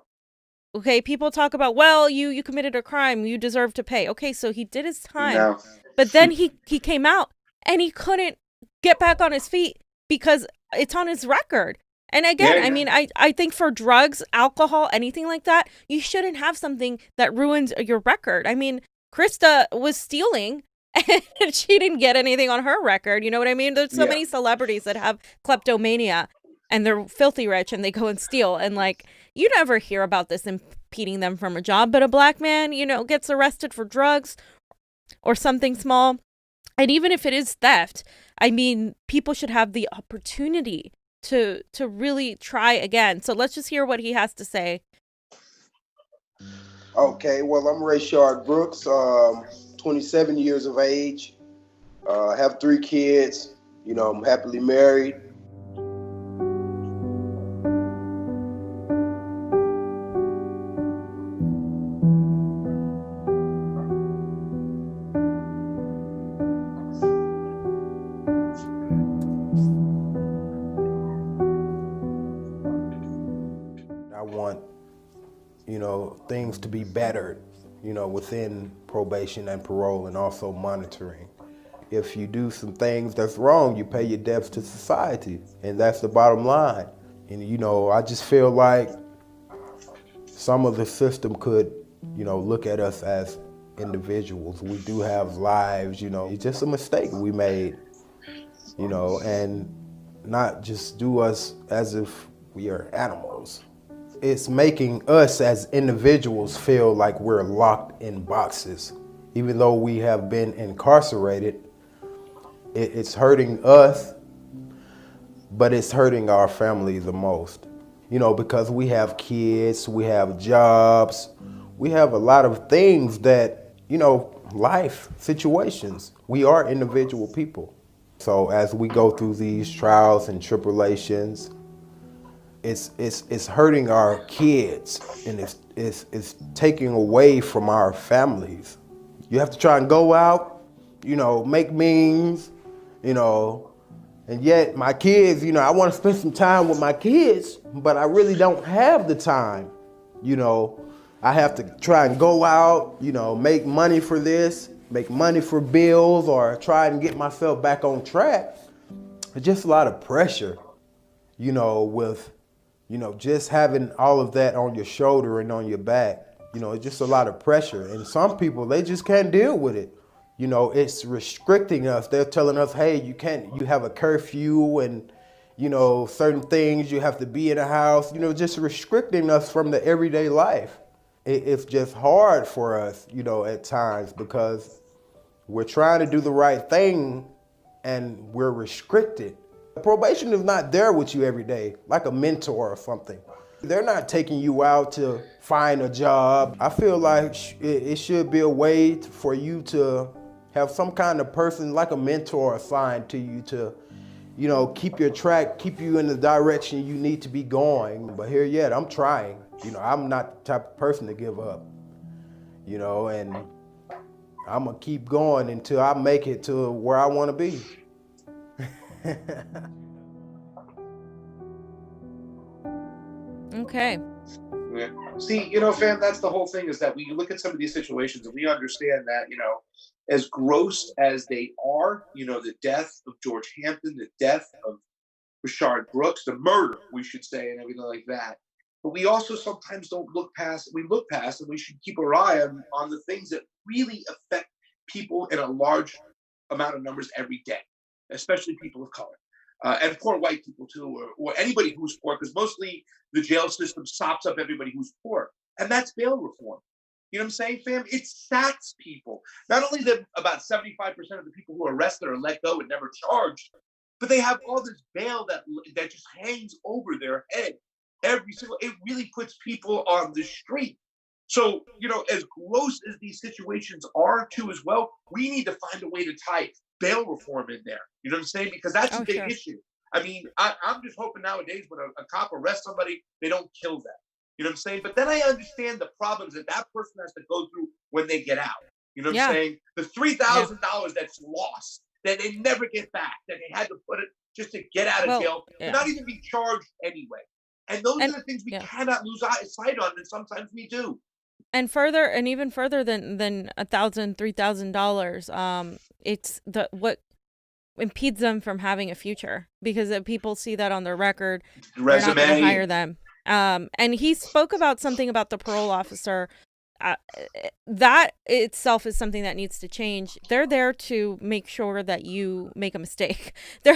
Okay, people talk about, well, you committed a crime, you deserve to pay. Okay, so he did his time. No. But then he came out and he couldn't get back on his feet because it's on his record. And again, I mean, I think for drugs, alcohol, anything like that, you shouldn't have something that ruins your record. I mean, Krista was stealing and she didn't get anything on her record. You know what I mean? There's so many celebrities that have kleptomania and they're filthy rich and they go and steal. And like, you never hear about this impeding them from a job. But a black man, you know, gets arrested for drugs or something small. And even if it is theft, I mean, people should have the opportunity to really try again. So let's just hear what he has to say. Okay, well, I'm Rayshard Brooks, 27 years of age, have 3 kids, you know, I'm happily married. I want, you know, things to be bettered, you know, within probation and parole and also monitoring. If you do some things that's wrong, you pay your debts to society, and that's the bottom line. And, you know, I just feel like some of the system could, you know, look at us as individuals. We do have lives, you know, it's just a mistake we made, you know, and not just do us as if we are animals. It's making us as individuals feel like we're locked in boxes. Even though we have been incarcerated, it's hurting us, but it's hurting our family the most. You know, because we have kids, we have jobs, we have a lot of things that, you know, life situations. We are individual people. So as we go through these trials and tribulations, it's hurting our kids, and it's taking away from our families. You have to try and go out, you know, make memes, you know, and yet my kids, you know, I want to spend some time with my kids, but I really don't have the time. You know, I have to try and go out, you know, make money for this, make money for bills, or try and get myself back on track. It's just a lot of pressure, you know, with, you know, just having all of that on your shoulder and on your back. You know, it's just a lot of pressure. And some people, they just can't deal with it. You know, it's restricting us. They're telling us, hey, you have a curfew and, you know, certain things, you have to be in a house, you know, just restricting us from the everyday life. It's just hard for us, you know, at times, because we're trying to do the right thing and we're restricted. Probation is not there with you every day, like a mentor or something. They're not taking you out to find a job. I feel like it should be a way for you to have some kind of person, like a mentor, assigned to you to, you know, keep your track, keep you in the direction you need to be going. But here yet, I'm trying. You know, I'm not the type of person to give up, you know, and I'm gonna keep going until I make it to where I wanna be. Okay. Yeah. See, you know, fam, that's the whole thing, is that we look at some of these situations and we understand that, you know, as gross as they are, you know, the death of George Hampton, the death of Rayshard Brooks, the murder, we should say, and everything like that. But we also sometimes don't look past, we look past, and we should keep our eye on the things that really affect people in a large amount of numbers every day, especially people of color. And poor white people too, or anybody who's poor, because mostly the jail system sops up everybody who's poor. And that's bail reform. You know what I'm saying, fam? It sacks people. Not only that about 75% of the people who are arrested are let go and never charged, but they have all this bail that just hangs over their head every single. It really puts people on the street. So, you know, as gross as these situations are too as well, we need to find a way to tie bail reform in there. You know what I'm saying? Because that's a big issue. I mean, I'm just hoping nowadays when a cop arrests somebody, they don't kill them. You know what I'm saying? But then I understand the problems that person has to go through when they get out. You know what I'm saying? The $3,000 that's lost, that they never get back, that they had to put it just to get out of jail, to not even be charged anyway. And those are the things we cannot lose sight on, and sometimes we do. And further, and even further than $1,000, $3,000, it's impedes them from having a future, because if people see that on their record, Resume. they're not going to hire them. And he spoke about something about the parole officer. That itself is something that needs to change. They're there to make sure that you make a mistake. They're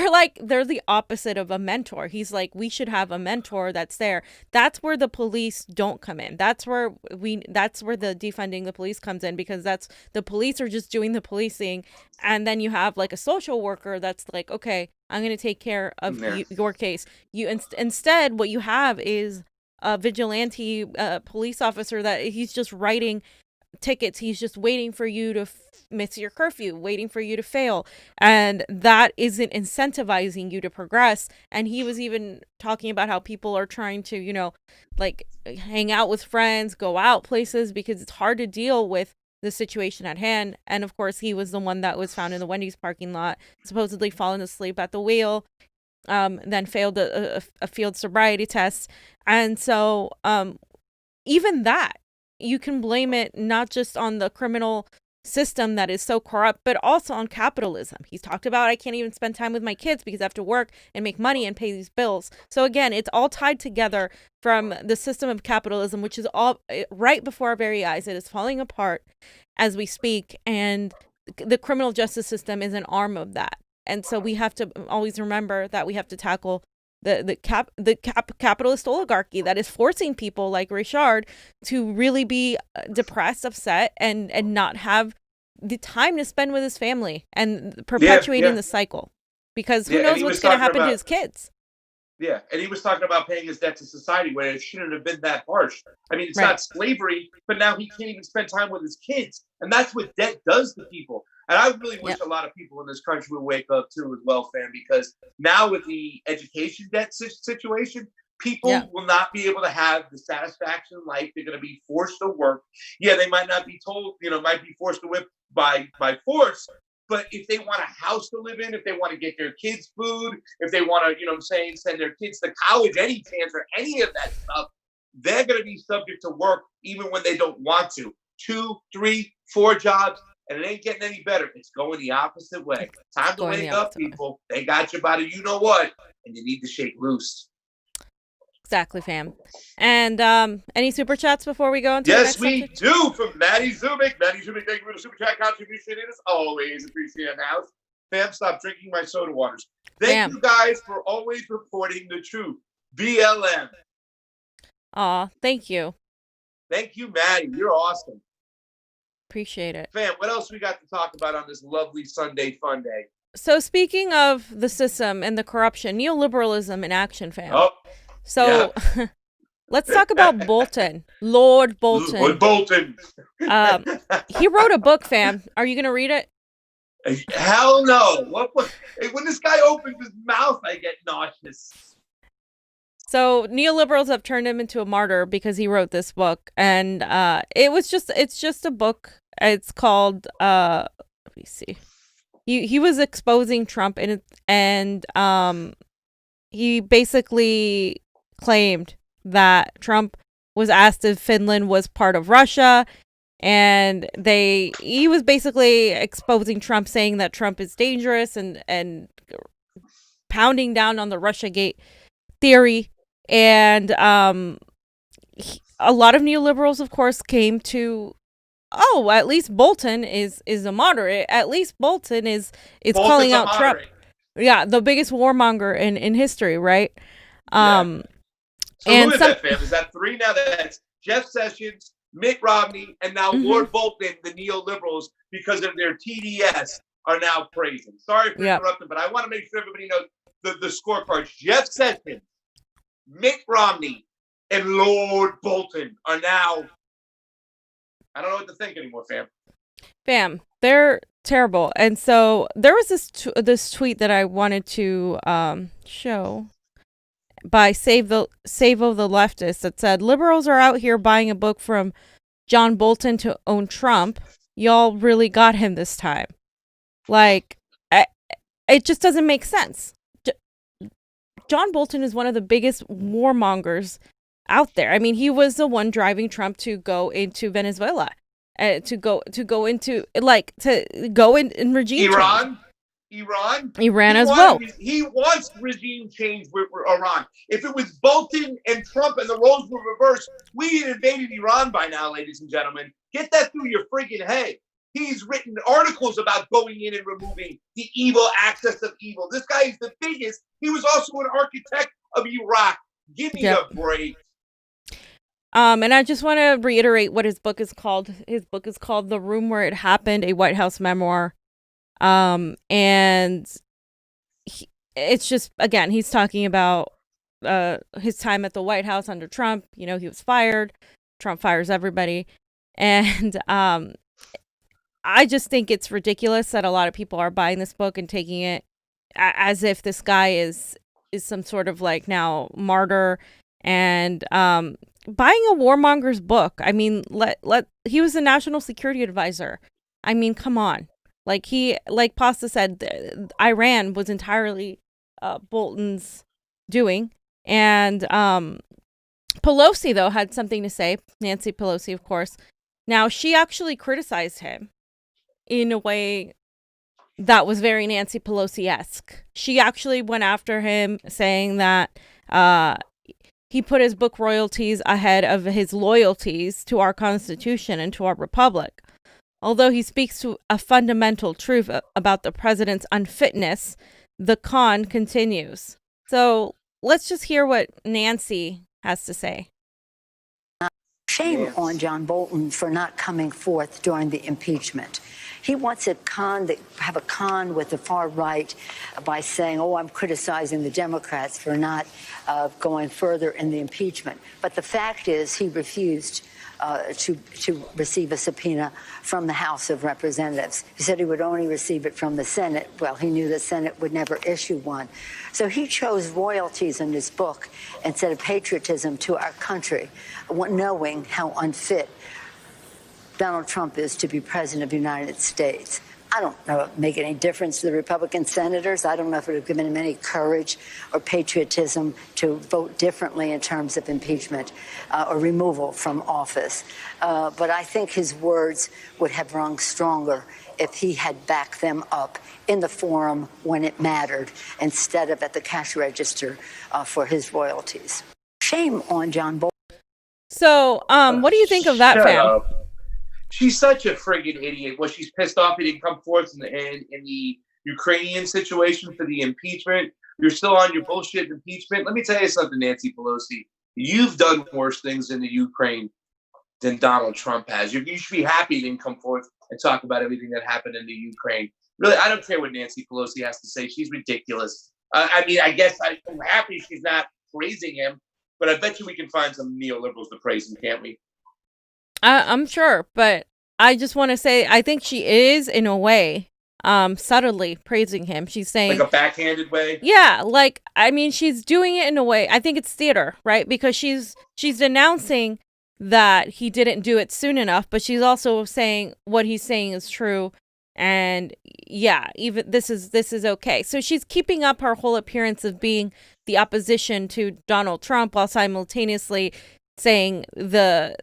the opposite of a mentor. He's like, we should have a mentor that's there. That's where the police don't come in. That's where the defunding the police comes in, because that's the police are just doing the policing. And then you have like a social worker that's like, okay, I'm going to take care of your case. Instead, what you have is a vigilante police officer that he's just writing tickets. He's just waiting for you to miss your curfew, waiting for you to fail. And that isn't incentivizing you to progress. And he was even talking about how people are trying to, like hang out with friends, go out places, because it's hard to deal with the situation at hand. And of course, he was the one that was found in the Wendy's parking lot, supposedly falling asleep at the wheel. Then failed a field sobriety test. And so even that, you can blame it not just on the criminal system that is so corrupt, but also on capitalism. He's talked about, I can't even spend time with my kids because I have to work and make money and pay these bills. So again, it's all tied together from the system of capitalism, which is all right before our very eyes. It is falling apart as we speak. And the criminal justice system is an arm of that. And so we have to always remember that we have to tackle the capitalist oligarchy that is forcing people like Richard to really be depressed, upset, and not have the time to spend with his family, and perpetuating the cycle, because who knows what's going to happen to his kids. Yeah, and he was talking about paying his debt to society when it shouldn't have been that harsh. I mean, it's not slavery, but now he can't even spend time with his kids. And that's what debt does to people. And I really wish a lot of people in this country would wake up too as well, fam, because now with the education debt situation, people will not be able to have the satisfaction in life. They're going to be forced to work. Yeah, they might not be told, might be forced to whip by force. But if they want a house to live in, if they want to get their kids food, if they want to, send their kids to college, any chance or any of that stuff, they're going to be subject to work even when they don't want to. 2, 3, 4 jobs, and it ain't getting any better. It's going the opposite way. Time to wake up, people. They got you by the you-know-what, and you need to shake loose. Exactly, fam. And any super chats before we go into the next subject? do, from Maddie Zubik. Maddie Zubik, thank you for the super chat contribution. It is always appreciated in the house. Fam, stop drinking my soda waters. Thank you guys for always reporting the truth. BLM. Aw, thank you. Thank you, Maddie. You're awesome. Appreciate it. Fam, what else we got to talk about on this lovely Sunday fun day? So speaking of the system and the corruption, neoliberalism in action, fam. Oh. So let's talk about Bolton. Lord Bolton. Lord Bolton. He wrote a book, fam. Are you going to read it? Hell no. When this guy opens his mouth, I get nauseous. So neoliberals have turned him into a martyr because he wrote this book. And it's just a book. It's called, let me see. He was exposing Trump and he basically claimed that Trump was asked if Finland was part of Russia, and he was basically exposing Trump, saying that Trump is dangerous and pounding down on the Russiagate theory. And a lot of neoliberals, of course, came to, at least Bolton is a moderate. At least Bolton is calling out Trump. Yeah, the biggest warmonger in history, right? So who is that, fam? Is that 3 now? That's Jeff Sessions, Mitt Romney, and now Lord Bolton, the neoliberals, because of their TDS, are now praising. Sorry for interrupting, but I want to make sure everybody knows the scorecards. Jeff Sessions, Mitt Romney, and Lord Bolton are now, I don't know what to think anymore, fam. Fam, they're terrible. And so there was this tweet that I wanted to show by Save the Leftist that said, liberals are out here buying a book from John Bolton to own Trump. Y'all really got him this time. Like, it just doesn't make sense. John Bolton is one of the biggest warmongers out there. I mean, he was the one driving Trump to go into Venezuela, to go in regime Iran. Iran. Iran as well. He wants regime change with Iran. If it was Bolton and Trump and the roles were reversed, we had invaded Iran by now, ladies and gentlemen. Get that through your freaking head. He's written articles about going in and removing the evil access of evil. This guy is the biggest. He was also an architect of Iraq. Give me a break. And I just want to reiterate what his book is called. His book is called The Room Where It Happened, a White House memoir. And it's just, again, he's talking about his time at the White House under Trump. You know, he was fired. Trump fires everybody. And I just think it's ridiculous that a lot of people are buying this book and taking it as if this guy is some sort of like now martyr, and buying a warmonger's book. I mean, he was a national security advisor. I mean, come on. Like Pasta said, Iran was entirely Bolton's doing. And Pelosi, though, had something to say. Nancy Pelosi, of course. Now, she actually criticized him in a way that was very Nancy Pelosi-esque. She actually went after him, saying that he put his book royalties ahead of his loyalties to our Constitution and to our republic. Although he speaks to a fundamental truth about the president's unfitness, the con continues. So let's just hear what Nancy has to say. Shame on John Bolton for not coming forth during the impeachment. He wants to have a con with the far right by saying, oh, I'm criticizing the Democrats for not going further in the impeachment. But the fact is he refused to receive a subpoena from the House of Representatives. He said he would only receive it from the Senate. Well, he knew the Senate would never issue one. So he chose royalties in his book instead of patriotism to our country, knowing how unfit Donald Trump is to be president of the United States. I don't know if it would make any difference to the Republican senators. I don't know if it would have given him any courage or patriotism to vote differently in terms of impeachment or removal from office. But I think his words would have rung stronger if he had backed them up in the forum when it mattered, instead of at the cash register for his royalties. Shame on John Bolton. So, what do you think of that, fam? She's such a friggin' idiot. Well, she's pissed off he didn't come forth in the Ukrainian situation for the impeachment. You're still on your bullshit impeachment. Let me tell you something, Nancy Pelosi. You've done worse things in the Ukraine than Donald Trump has. You should be happy he didn't come forth and talk about everything that happened in the Ukraine. Really, I don't care what Nancy Pelosi has to say. She's ridiculous. I mean, I guess I'm happy she's not praising him, but I bet you we can find some neoliberals to praise him, can't we? I'm sure, but I just want to say I think she is, in a way, subtly praising him. She's saying, like a backhanded way. Yeah, like, I mean, she's doing it in a way. I think it's theater, right? Because she's denouncing that he didn't do it soon enough, but she's also saying what he's saying is true. And yeah, even this is okay. So she's keeping up her whole appearance of being the opposition to Donald Trump while simultaneously saying the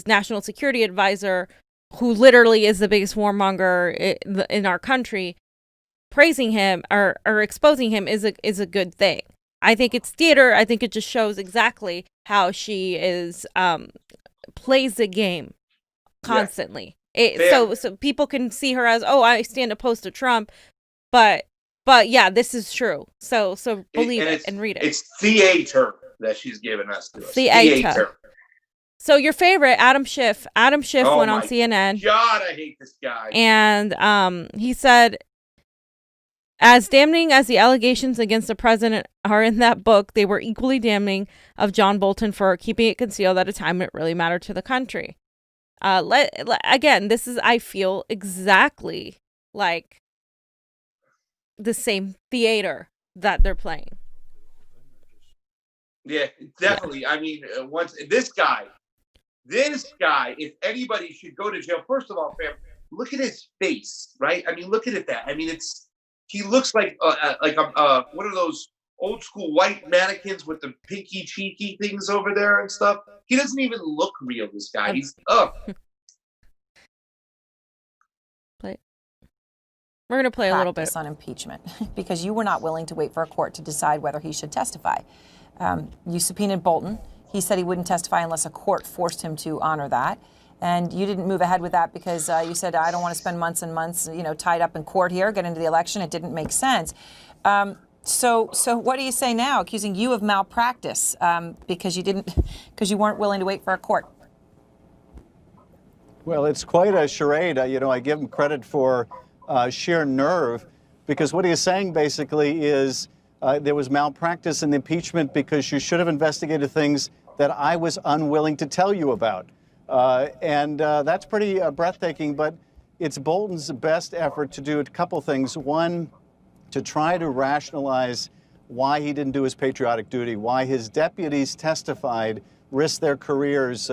national security advisor, who literally is the biggest warmonger in our country, praising him or exposing him is a good thing. I think it's theater. I think it just shows exactly how she is plays the game constantly. Yeah. So people can see her as, oh, I stand opposed to Trump, but yeah, this is true. So believe it and read it. It's theater that she's given us to us. Theater. So your favorite, Adam Schiff. Adam Schiff went on CNN. God, I hate this guy. And he said, as damning as the allegations against the president are in that book, they were equally damning of John Bolton for keeping it concealed at a time when it really mattered to the country. Again, this is, I feel, exactly like the same theater that they're playing. Yeah, definitely. Yeah. I mean, once this guy, if anybody should go to jail, first of all, fam, look at his face, right? I mean, look at that. I mean, he looks like one of those old school white mannequins with the pinky cheeky things over there and stuff. He doesn't even look real, this guy. He's We're going to play a little bit. Practice on impeachment because you were not willing to wait for a court to decide whether he should testify. You subpoenaed Bolton. He said he wouldn't testify unless a court forced him to honor that. And you didn't move ahead with that because you said, I don't want to spend months and months, tied up in court here, get into the election. It didn't make sense. So what do you say now, accusing you of malpractice because you weren't willing to wait for a court? Well, it's quite a charade. I give him credit for sheer nerve, because what he is saying basically is there was malpractice in the impeachment because you should have investigated things that I was unwilling to tell you about. And that's pretty breathtaking, but it's Bolton's best effort to do a couple things. One, to try to rationalize why he didn't do his patriotic duty, why his deputies testified, risked their careers.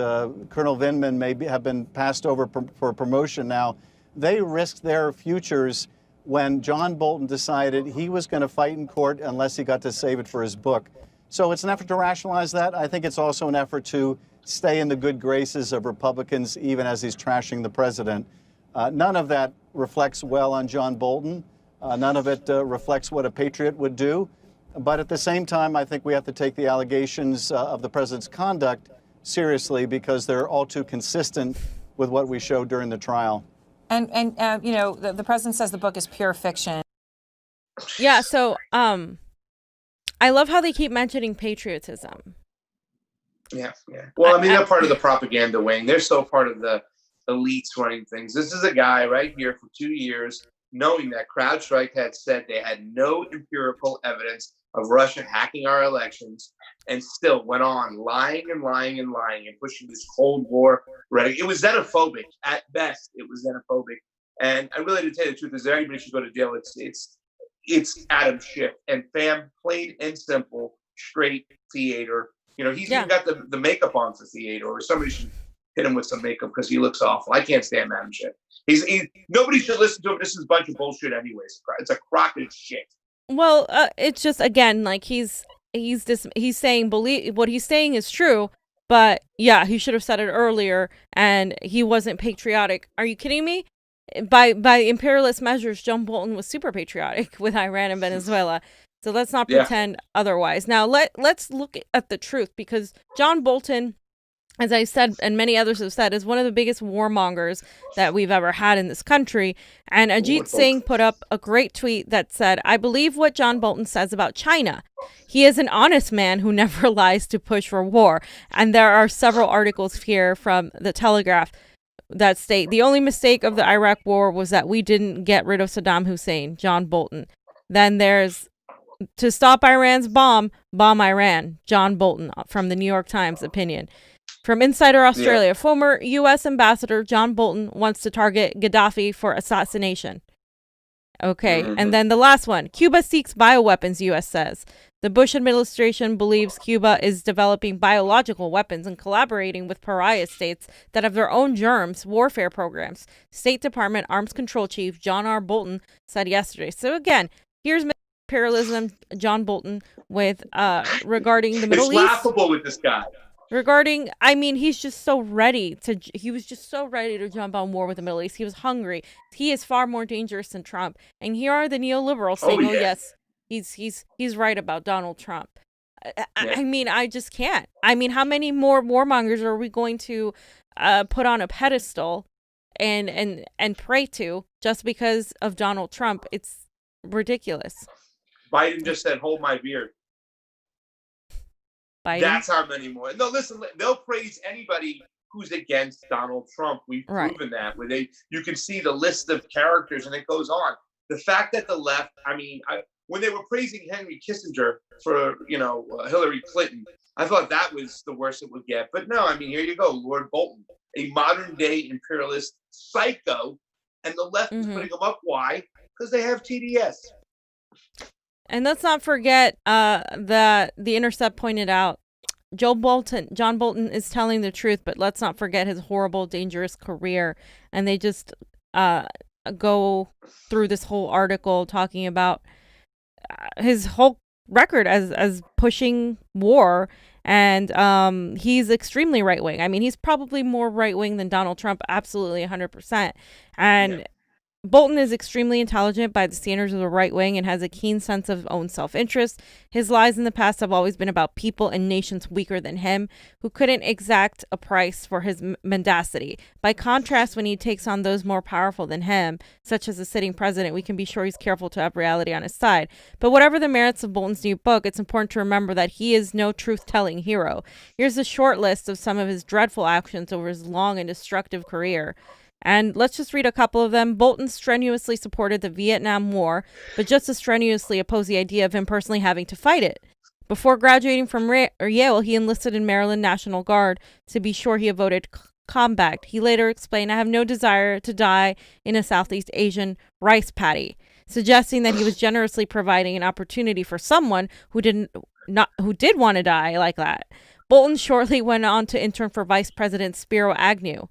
Colonel Vindman may have been passed over for promotion now. They risked their futures when John Bolton decided he was going to fight in court unless he got to save it for his book. So it's an effort to rationalize that. I think it's also an effort to stay in the good graces of Republicans, even as he's trashing the president. None of that reflects well on John Bolton. None of it reflects what a patriot would do. But at the same time, I think we have to take the allegations of the president's conduct seriously, because they're all too consistent with what we showed during the trial. And the president says the book is pure fiction. Yeah, so I love how they keep mentioning patriotism. Yeah. Well, I mean, they're part of the propaganda wing. They're so part of the elites running things. This is a guy right here for 2 years, knowing that CrowdStrike had said they had no empirical evidence of Russia hacking our elections, and still went on lying and pushing this Cold War rhetoric. It was xenophobic at best. It was xenophobic, and I really, to tell you the truth, is that anybody should go to jail. It's Adam Schiff and fam, plain and simple, straight theater. He's even got the makeup on for theater, or somebody should hit him with some makeup because he looks awful. I can't stand Adam Schiff. Nobody should listen to him. This is a bunch of bullshit anyways. It's a crock of shit. Well, it's just, again, like he's saying what he's saying is true, but yeah, he should have said it earlier, and he wasn't patriotic. Are you kidding me? By imperialist measures, John Bolton was super patriotic with Iran and Venezuela. So let's not pretend otherwise. Now let's look at the truth, because John Bolton, as I said, and many others have said, is one of the biggest warmongers that we've ever had in this country. And Ajit Singh put up a great tweet that said, I believe what John Bolton says about China. He is an honest man who never lies to push for war. And there are several articles here from the Telegraph that state the only mistake of the Iraq war was that we didn't get rid of Saddam Hussein, John Bolton. Then there's to stop Iran's bomb Iran, John Bolton, from the New York Times opinion. From Insider Australia, former U.S. Ambassador John Bolton wants to target Gaddafi for assassination. Okay, and then the last one. Cuba seeks bioweapons, U.S. says. The Bush administration believes Cuba is developing biological weapons and collaborating with pariah states that have their own germs warfare programs. State Department Arms Control Chief John R. Bolton said yesterday. So again, here's imperialism, John Bolton, with regarding the Middle East. It's laughable with this guy. He's just so ready he was just so ready to jump on war with the Middle East. He was hungry. He is far more dangerous than Trump. And here are the neoliberals saying, yes, he's right about Donald Trump. I just can't. How many more warmongers are we going to put on a pedestal and pray to just because of Donald Trump? It's ridiculous. Biden just said, hold my beer. Biden? That's how many more. No, listen, they'll praise anybody who's against Donald Trump. We've proven that. You can see the list of characters, and it goes on. The fact that the left, when they were praising Henry Kissinger for, Hillary Clinton, I thought that was the worst it would get. But no, here you go, Lord Bolton, a modern-day imperialist psycho, and the left is putting him up. Why? Because they have TDS. And let's not forget that The Intercept pointed out John Bolton is telling the truth, but let's not forget his horrible, dangerous career. And they just go through this whole article talking about his whole record as pushing war. And he's extremely right-wing. He's probably more right-wing than Donald Trump, absolutely 100%. And Bolton is extremely intelligent by the standards of the right wing and has a keen sense of own self-interest. His lies in the past have always been about people and nations weaker than him, who couldn't exact a price for his mendacity. By contrast, when he takes on those more powerful than him, such as the sitting president, we can be sure he's careful to have reality on his side. But whatever the merits of Bolton's new book, it's important to remember that he is no truth-telling hero. Here's a short list of some of his dreadful actions over his long and destructive career. And let's just read a couple of them. Bolton strenuously supported the Vietnam War, but just as strenuously opposed the idea of him personally having to fight it. Before graduating from Yale, he enlisted in Maryland National Guard to be sure he avoided combat. He later explained, "I have no desire to die in a Southeast Asian rice paddy," suggesting that he was generously providing an opportunity for someone who did want to die like that. Bolton shortly went on to intern for Vice President Spiro Agnew.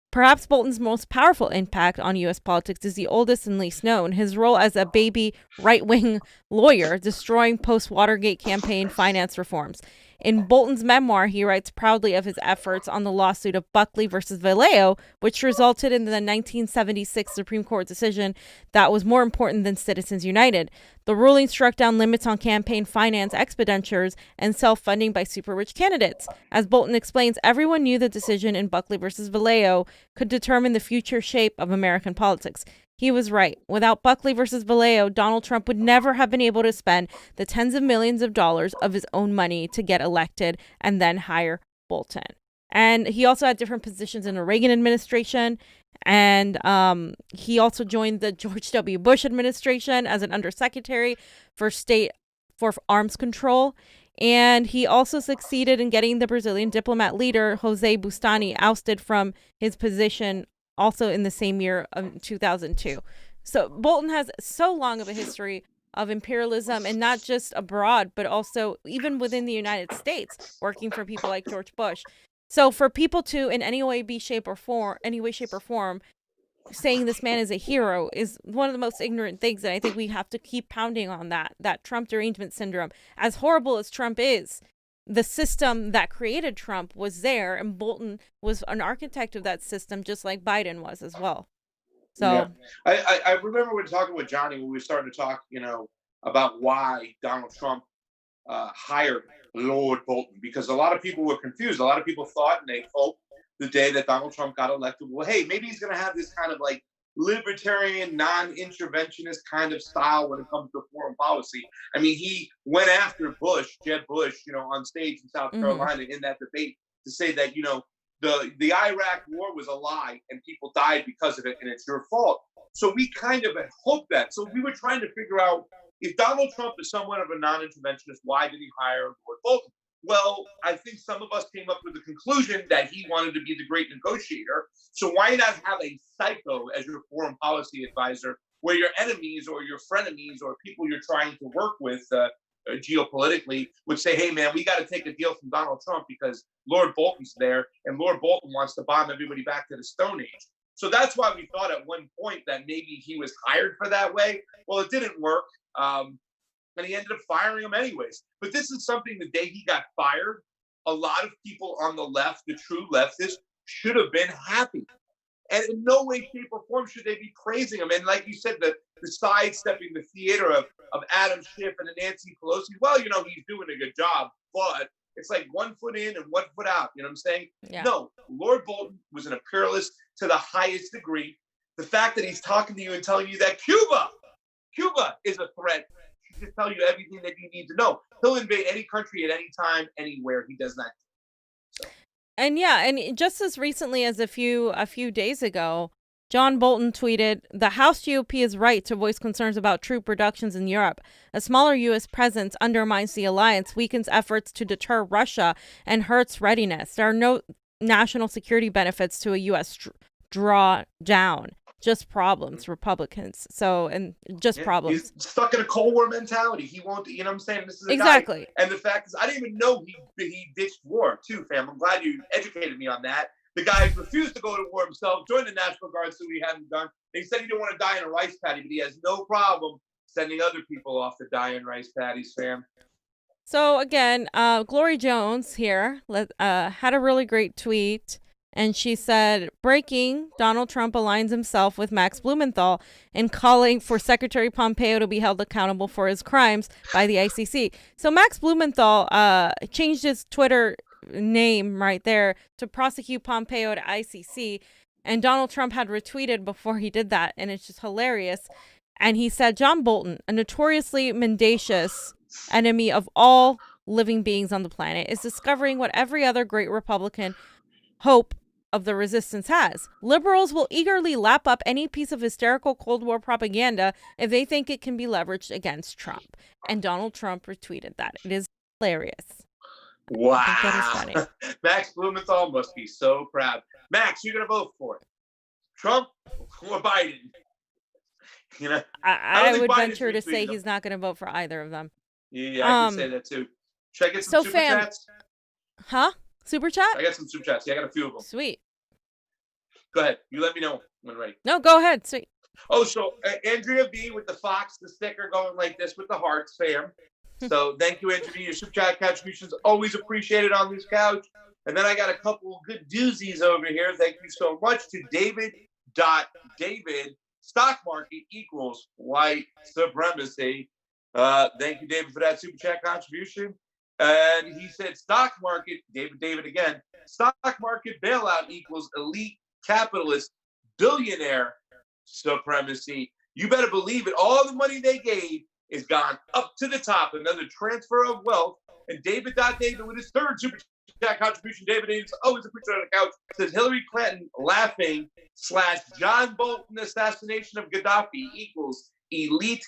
Perhaps Bolton's most powerful impact on U.S. politics is the oldest and least known, his role as a baby right-wing lawyer destroying post-Watergate campaign finance reforms. In Bolton's memoir, he writes proudly of his efforts on the lawsuit of Buckley versus Vallejo, which resulted in the 1976 Supreme Court decision that was more important than Citizens United. The ruling struck down limits on campaign finance expenditures and self-funding by super-rich candidates. As Bolton explains, everyone knew the decision in Buckley versus Vallejo could determine the future shape of American politics. He was right. Without Buckley versus Vallejo, Donald Trump would never have been able to spend the tens of millions of dollars of his own money to get elected and then hire Bolton. And he also had different positions in the Reagan administration. And he also joined the George W. Bush administration as an undersecretary for arms control. And he also succeeded in getting the Brazilian diplomat leader, Jose Bustani, ousted from his position also in the same year of 2002. So Bolton has so long of a history of imperialism, and not just abroad, but also even within the United States, working for people like George Bush. So for people to in any way, shape or form, saying this man is a hero is one of the most ignorant things. And I think we have to keep pounding on that Trump derangement syndrome. As horrible as Trump is, the system that created Trump was there, and Bolton was an architect of that system, just like Biden was as well. So yeah. I remember when talking with Johnny, when we started to talk, about why Donald Trump hired Lord Bolton, because a lot of people were confused. A lot of people thought, and they hoped the day that Donald Trump got elected, well, hey, maybe he's going to have this kind of like libertarian, non-interventionist kind of style when it comes to foreign policy. I mean, he went after Jeb Bush, on stage in South Carolina in that debate to say that, the Iraq war was a lie and people died because of it and it's your fault. So we kind of had hoped that. So we were trying to figure out, if Donald Trump is somewhat of a non-interventionist, why did he hire Lord Bolton? Well, I think some of us came up with the conclusion that he wanted to be the great negotiator. So why not have a psycho as your foreign policy advisor, where your enemies or your frenemies or people you're trying to work with geopolitically would say, hey, man, we got to take a deal from Donald Trump because Lord Bolton's there and Lord Bolton wants to bomb everybody back to the Stone Age. So that's why we thought at one point that maybe he was hired for that way. Well, it didn't work. And he ended up firing him anyways. But this is something the day he got fired, a lot of people on the left, the true leftists, should have been happy. And in no way, shape, or form should they be praising him. And like you said, the sidestepping the theater of Adam Schiff and Nancy Pelosi, well, he's doing a good job, but it's like 1 foot in and 1 foot out. You know what I'm saying? Yeah. No, Lord Bolton was an imperialist to the highest degree. The fact that he's talking to you and telling you that Cuba is a threat, should just tell you everything that you need to know. He'll invade any country at any time, anywhere. He does not. So. And yeah, and just as recently as a few days ago, John Bolton tweeted, "The House GOP is right to voice concerns about troop reductions in Europe. A smaller U.S. presence undermines the alliance, weakens efforts to deter Russia, and hurts readiness. There are no national security benefits to a U.S. draw down. Just problems, Republicans." Problems. He's stuck in a Cold War mentality. He won't, you know what I'm saying? This is exactly. Guy. And the fact is, I didn't even know he ditched war too, fam. I'm glad you educated me on that. The guy refused to go to war himself, joined the National Guard, so he hadn't done. He said he didn't want to die in a rice paddy, but he has no problem sending other people off to die in rice paddies, fam. So again, Glory Jones here had a really great tweet. And she said, breaking, Donald Trump aligns himself with Max Blumenthal in calling for Secretary Pompeo to be held accountable for his crimes by the ICC. So Max Blumenthal changed his Twitter name right there to prosecute Pompeo to ICC. And Donald Trump had retweeted before he did that. And it's just hilarious. And he said, John Bolton, a notoriously mendacious enemy of all living beings on the planet, is discovering what every other great Republican hope of the resistance has. Liberals will eagerly lap up any piece of hysterical Cold War propaganda if they think it can be leveraged against Trump. And Donald Trump retweeted that. It is hilarious. Wow. I think that is funny. Max Blumenthal must be so proud. Max, you're going to vote for it. Trump or Biden? You know, I would venture to say he's not going to vote for either of them. Yeah, I can say that too. Should I get some super chats? Huh? Super chat? I got some super chats. Yeah, I got a few of them. Sweet. Go ahead. You let me know when ready. No, go ahead. Sweet. Oh, so Andrea B with the Fox, the sticker going like this with the hearts, fam. So thank you, Andrea B. Your super chat contributions always appreciated on this couch. And then I got a couple of good doozies over here. Thank you so much to David. Stock market equals white supremacy. Thank you, David, for that super chat contribution. And he said, stock market, David again, stock market bailout equals elite capitalist billionaire supremacy. You better believe it. All the money they gave is gone up to the top. Another transfer of wealth. And David with his third super chat contribution, David is always a preacher on the couch, says Hillary Clinton laughing / John Bolton assassination of Gaddafi equals elite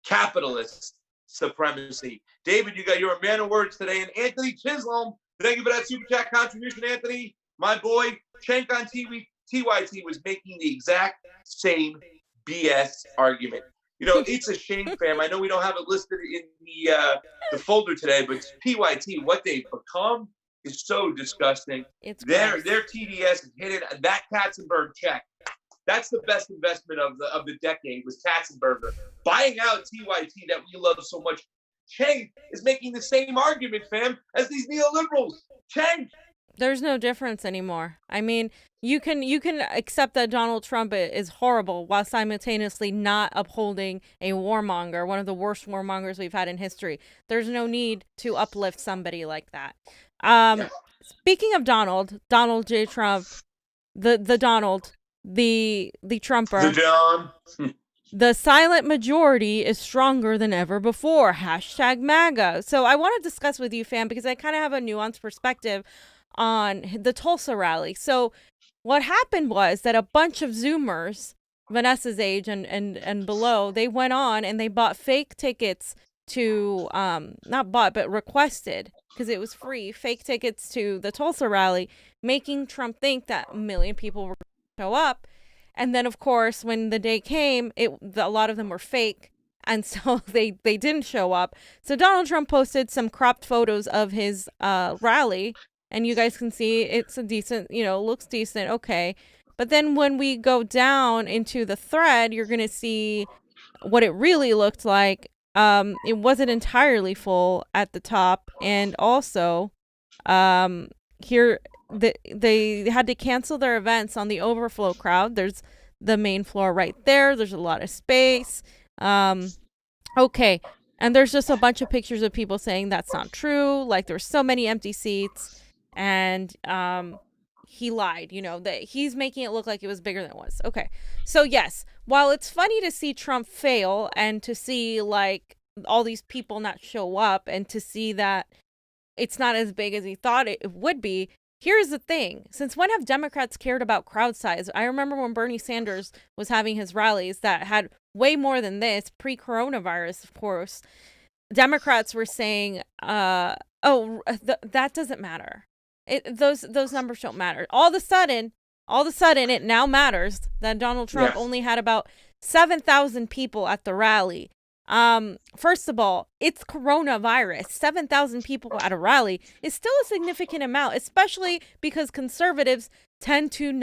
capitalist supremacy. David, you're a man of words today. And Anthony Chisholm, thank you for that super chat contribution, Anthony. My boy, Cenk on TYT was making the exact same BS argument. You know, it's a shame, fam. I know we don't have it listed in the folder today, but PYT, what they've become is so disgusting. Their TDS is hidden. That Katzenberg check. That's the best investment of the decade was Katzenberger. Buying out TYT that we love so much. Cenk is making the same argument, fam, as these neoliberals. Cenk. There's no difference anymore. I mean, you can accept that Donald Trump is horrible while simultaneously not upholding a warmonger, one of the worst warmongers we've had in history. There's no need to uplift somebody like that. Speaking of Donald J. Trump, the Donald, the Trumper. The John. The silent majority is stronger than ever before. #MAGA. So I want to discuss with you, fam, because I kind of have a nuanced perspective on the Tulsa rally. So what happened was that a bunch of Zoomers, Vanessa's age and below, they went on and they bought fake tickets to, not bought, but requested, because it was free, fake tickets to the Tulsa rally, making Trump think that 1 million people were going to show up. And then, of course, when the day came, a lot of them were fake. And so they didn't show up. So Donald Trump posted some cropped photos of his rally. And you guys can see it's a decent, looks decent. Okay. But then when we go down into the thread, you're going to see what it really looked like. It wasn't entirely full at the top. And also, here, they had to cancel their events on the overflow crowd. There's the main floor right there. There's a lot of space. Okay. And there's just a bunch of pictures of people saying that's not true. Like there's so many empty seats. And he lied, that he's making it look like it was bigger than it was. Okay. So yes, while it's funny to see Trump fail and to see like all these people not show up and to see that it's not as big as he thought it would be, here's the thing. Since when have Democrats cared about crowd size? I remember when Bernie Sanders was having his rallies that had way more than this, pre-coronavirus, of course. Democrats were saying, that doesn't matter. Those numbers don't matter. All of a sudden, it now matters that Donald Trump only had about 7,000 people at the rally. First of all, it's coronavirus. 7,000 people at a rally is still a significant amount, especially because conservatives tend to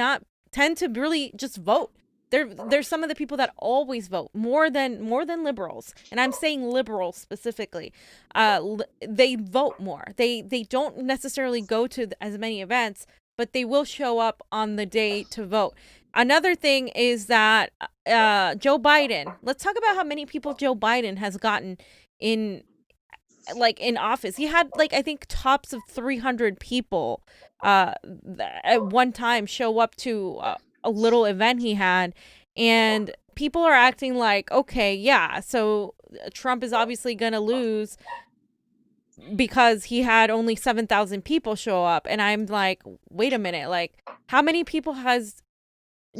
really just vote. There's some of the people that always vote more than liberals, and I'm saying liberals specifically. They vote more. They don't necessarily go to as many events, but they will show up on the day to vote. Another thing is that Joe Biden, let's talk about how many people Joe Biden has gotten in office. He had I think tops of 300 people at one time show up to a little event he had, and people are acting like, okay, yeah, so Trump is obviously going to lose because he had only 7,000 people show up. And I'm like, wait a minute, how many people has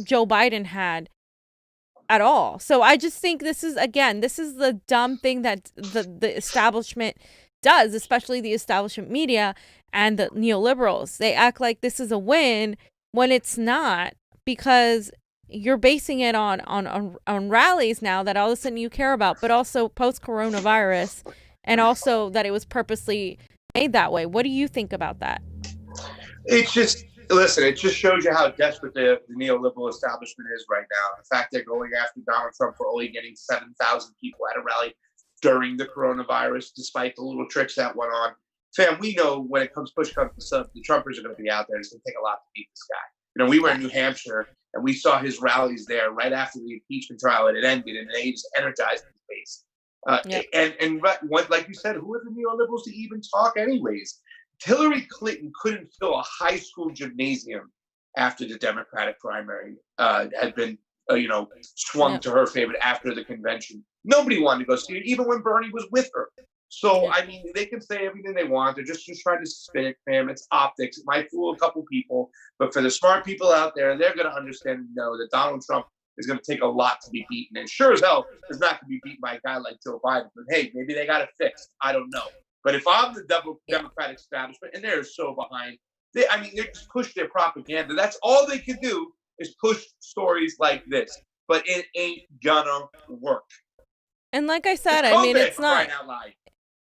Joe Biden had at all? So I just think this is the dumb thing that the establishment does, especially the establishment media and the neoliberals. They act like this is a win when it's not, because you're basing it on rallies now that all of a sudden you care about, but also post-coronavirus, and also that it was purposely made that way. What do you think about that? It just shows you how desperate the neoliberal establishment is right now. The fact they're going after Donald Trump for only getting 7,000 people at a rally during the coronavirus, despite the little tricks that went on. Fam, we know when it comes push comes to shove, the Trumpers are going to be out there. It's going to take a lot to beat this guy. We were in New Hampshire and we saw his rallies there right after the impeachment trial and it ended, and they just energized his base. And like you said, who are the neoliberals to even talk anyways? Hillary Clinton couldn't fill a high school gymnasium after the Democratic primary had been, swung to her favor after the convention. Nobody wanted to go see it, even when Bernie was with her. So, they can say everything they want. They're just trying to spin it, fam. It's optics. It might fool a couple people. But for the smart people out there, they're going to understand and know that Donald Trump is going to take a lot to be beaten. And sure as hell is not going to be beaten by a guy like Joe Biden. But hey, maybe they got it fixed. I don't know. But if I'm the Democratic establishment, and they're so behind, they just push their propaganda. That's all they can do is push stories like this. But it ain't gonna work. And like I said, it's not.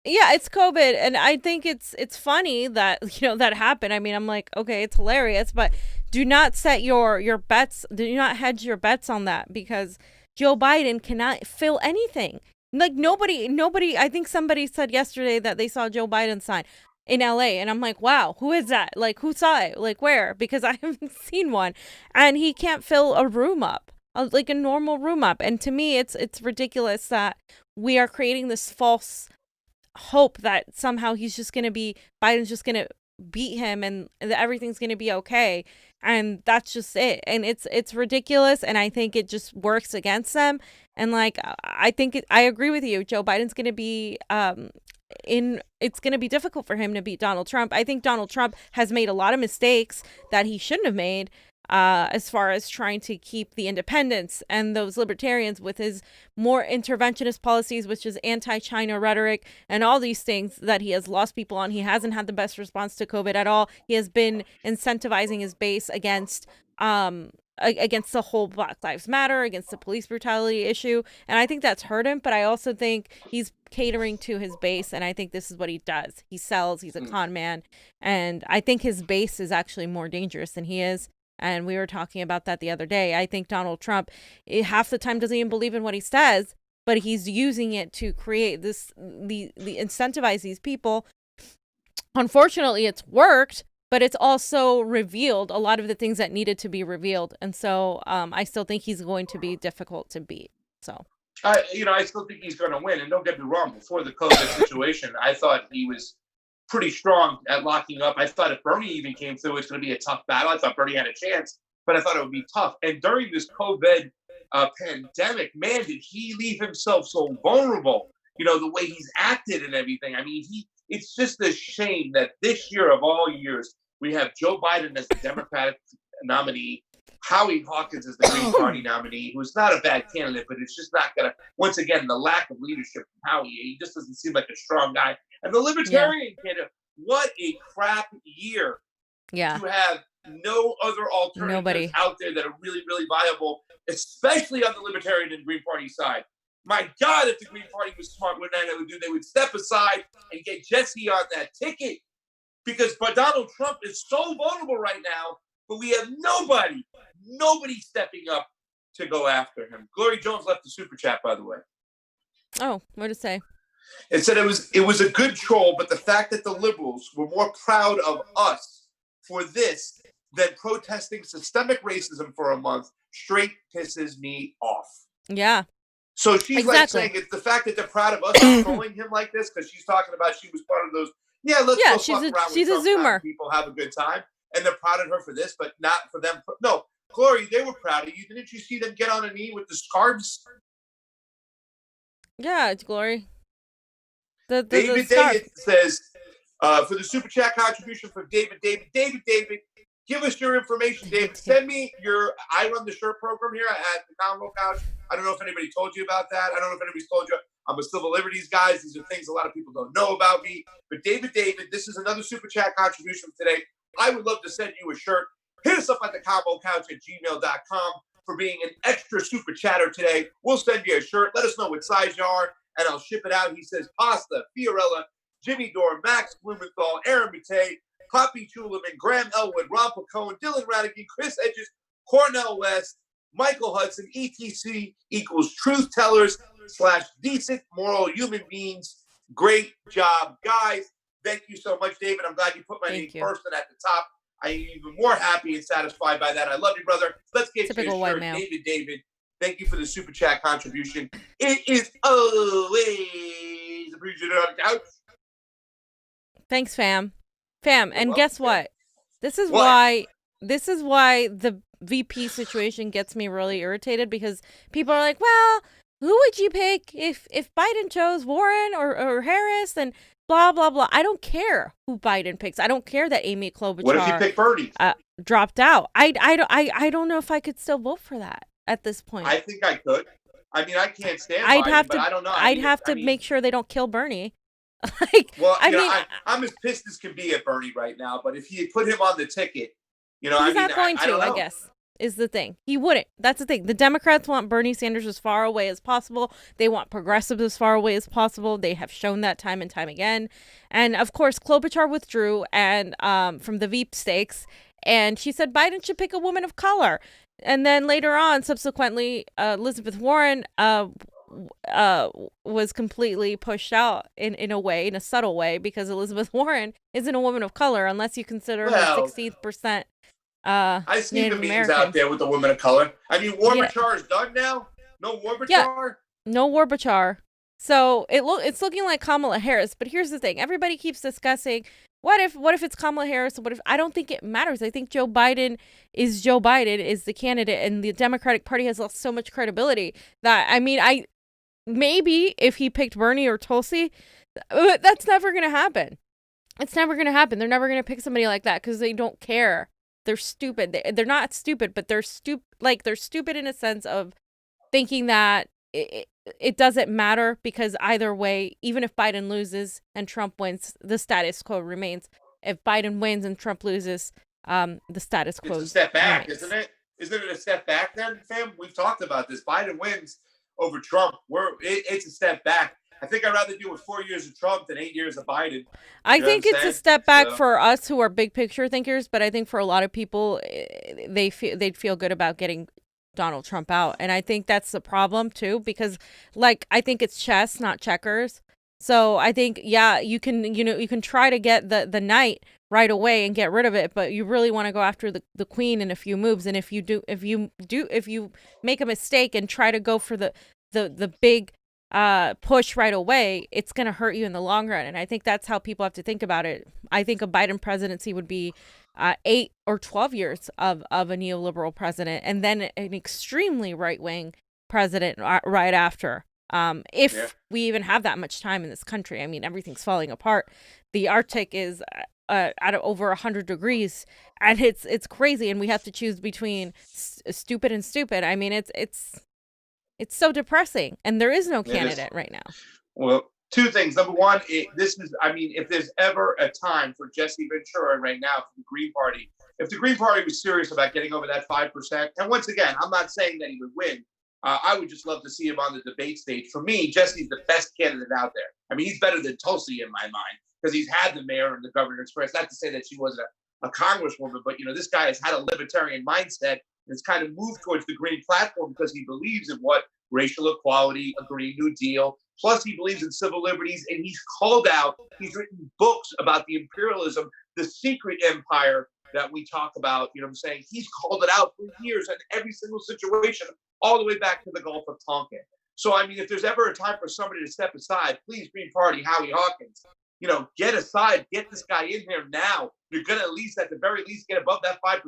Yeah, it's COVID, and I think it's funny that that happened. I'm like, okay, it's hilarious, but do not set your bets. Do not hedge your bets on that, because Joe Biden cannot fill anything. Nobody. I think somebody said yesterday that they saw Joe Biden sign in LA, and I'm like, wow, who is that? Who saw it? Where? Because I haven't seen one, and he can't fill a room up, a normal room up. And to me, it's ridiculous that we are creating this false hope that somehow Biden's just gonna beat him and everything's gonna be okay, and that's just it. And it's ridiculous, and I think it just works against them. And I agree with you. Joe Biden's gonna be it's gonna be difficult for him to beat Donald Trump. I think Donald Trump has made a lot of mistakes that he shouldn't have made, as far as trying to keep the independents and those libertarians with his more interventionist policies, which is anti-China rhetoric and all these things that he has lost people on. He hasn't had the best response to COVID at all. He has been incentivizing his base against the whole Black Lives Matter, against the police brutality issue. And I think that's hurt him, but I also think he's catering to his base, and I think this is what he does. He sells, he's a con man, and I think his base is actually more dangerous than he is. And we were talking about that the other day. I think Donald Trump, half the time, doesn't even believe in what he says, but he's using it to create the incentivize these people. Unfortunately, it's worked, but it's also revealed a lot of the things that needed to be revealed. And so I still think he's going to be difficult to beat. So I still think he's going to win. And don't get me wrong, before the COVID situation, I thought he was pretty strong at locking up. I thought if Bernie even came through, it's going to be a tough battle. I thought Bernie had a chance, but I thought it would be tough. And during this COVID pandemic, man, did he leave himself so vulnerable, the way he's acted and everything. It's just a shame that this year of all years, we have Joe Biden as the Democratic nominee, Howie Hawkins as the Green Party nominee, who's not a bad candidate, but it's just not going to, once again, the lack of leadership from Howie, he just doesn't seem like a strong guy. And the Libertarian candidate, what a crap year to have no other alternatives out there that are really, really viable, especially on the Libertarian and Green Party side. My God, if the Green Party was smart, what they would do, they would step aside and get Jesse on that ticket. Because Donald Trump is so vulnerable right now, but we have nobody stepping up to go after him. Glory Jones left the super chat, by the way. Oh, what did it say? It said it was a good troll, but the fact that the liberals were more proud of us for this than protesting systemic racism for a month straight pisses me off. Yeah. So she's like saying it's the fact that they're proud of us trolling him like this because she's talking about she was part of those. Yeah, let's go fuck around with some Zoomer. People have a good time, and they're proud of her for this, but not for them. No, Glory, they were proud of you. Didn't you see them get on a knee with the scarves? Yeah, it's Glory. David says for the super chat contribution from David, give us your information, David. Send me your I Run the Shirt program here at the Convo Couch. I don't know if anybody told you about that. I don't know if anybody's told you. I'm a civil liberties guy. These are things a lot of people don't know about me. But David, this is another super chat contribution today. I would love to send you a shirt. Hit us up at the Convo Couch at gmail.com for being an extra super chatter today. We'll send you a shirt. Let us know what size you are, and I'll ship it out. He says Pasta, Fiorella, Jimmy Dore, Max Blumenthal, Aaron Matei, Poppy Chuliman, Graham Elwood, Rob Pacone, Dylan Radigan, Chris Edges, Cornell West, Michael Hudson, ETC equals truth tellers / decent moral human beings. Great job, guys. Thank you so much, David. I'm glad you put my name first and at the top. I'm even more happy and satisfied by that. I love you, brother. Let's get to your shirt. David. Thank you for the super chat contribution. It is always appreciated on the couch. Thanks, fam. And guess what? This is why the VP situation gets me really irritated, because people are like, well, who would you pick if Biden chose Warren or Harris and blah, blah, blah. I don't care who Biden picks. I don't care that Amy Klobuchar what if you pick Bernie? Dropped out. I don't know if I could still vote for that at this point. I think I could. I mean, I can't stand Biden, but I don't know. I'd have to make sure they don't kill Bernie. I'm as pissed as can be at Bernie right now, but if he had put him on the ticket, he's not going to, I guess, is the thing. He wouldn't. That's the thing. The Democrats want Bernie Sanders as far away as possible. They want progressives as far away as possible. They have shown that time and time again. And of course, Klobuchar withdrew and from the Veep stakes, and she said Biden should pick a woman of color. And then later on, subsequently, Elizabeth Warren was completely pushed out in a subtle way, because Elizabeth Warren isn't a woman of color unless you consider her 16%. I see the memes out there with the women of color. I mean, Warbachar is done now. No Warbachar. Yeah, no Warbachar. So it's looking like Kamala Harris. But here's the thing: everybody keeps discussing what if it's Kamala Harris? What if? I don't think it matters. I think Joe Biden is the candidate, and the Democratic Party has lost so much credibility that maybe if he picked Bernie or Tulsi, that's never going to happen. It's never going to happen. They're never going to pick somebody like that because they don't care. They're stupid. They're not stupid, but they're stupid in a sense of thinking that it doesn't matter, because either way, even if Biden loses and Trump wins, the status quo remains. If Biden wins and Trump loses, the status quo It's a step back, remains. Isn't it? Isn't it a step back then, fam? We've talked about this. Biden wins over Trump. It's a step back. I think I'd rather deal with 4 years of Trump than 8 years of Biden. I think it's a step back for us who are big picture thinkers, but I think for a lot of people, they'd feel good about getting Donald Trump out. And I think that's the problem too, because I think it's chess, not checkers. So I think, you can try to get the knight right away and get rid of it, but you really want to go after the queen in a few moves. And if you make a mistake and try to go for the big push right away, it's going to hurt you in the long run. And I think that's how people have to think about it. I think a Biden presidency would be 8 or 12 years of a neoliberal president, and then an extremely right-wing president right after. If we even have that much time in this country. I mean, everything's falling apart. The Arctic is at over 100 degrees, and it's crazy, and we have to choose between stupid and stupid. I mean, it's so depressing, and there is no candidate right now. Well, two things. Number one, if there's ever a time for Jesse Ventura right now for the Green Party, if the Green Party was serious about getting over that 5%, and once again, I'm not saying that he would win. I would just love to see him on the debate stage. For me, Jesse's the best candidate out there. I mean, he's better than Tulsi in my mind, because he's had the mayor and the governor experience. Not to say that she wasn't a congresswoman, but this guy has had a libertarian mindset and has kind of moved towards the green platform because he believes in what racial equality, a Green New Deal. Plus, he believes in civil liberties, and he's written books about the imperialism, the secret empire that we talk about, you know what I'm saying? He's called it out for years in every single situation, all the way back to the Gulf of Tonkin. So, I mean, if there's ever a time for somebody to step aside, please, Green Party, Howie Hawkins, you know, get aside, get this guy in here now. You're going to at least, at the very least, get above that 5%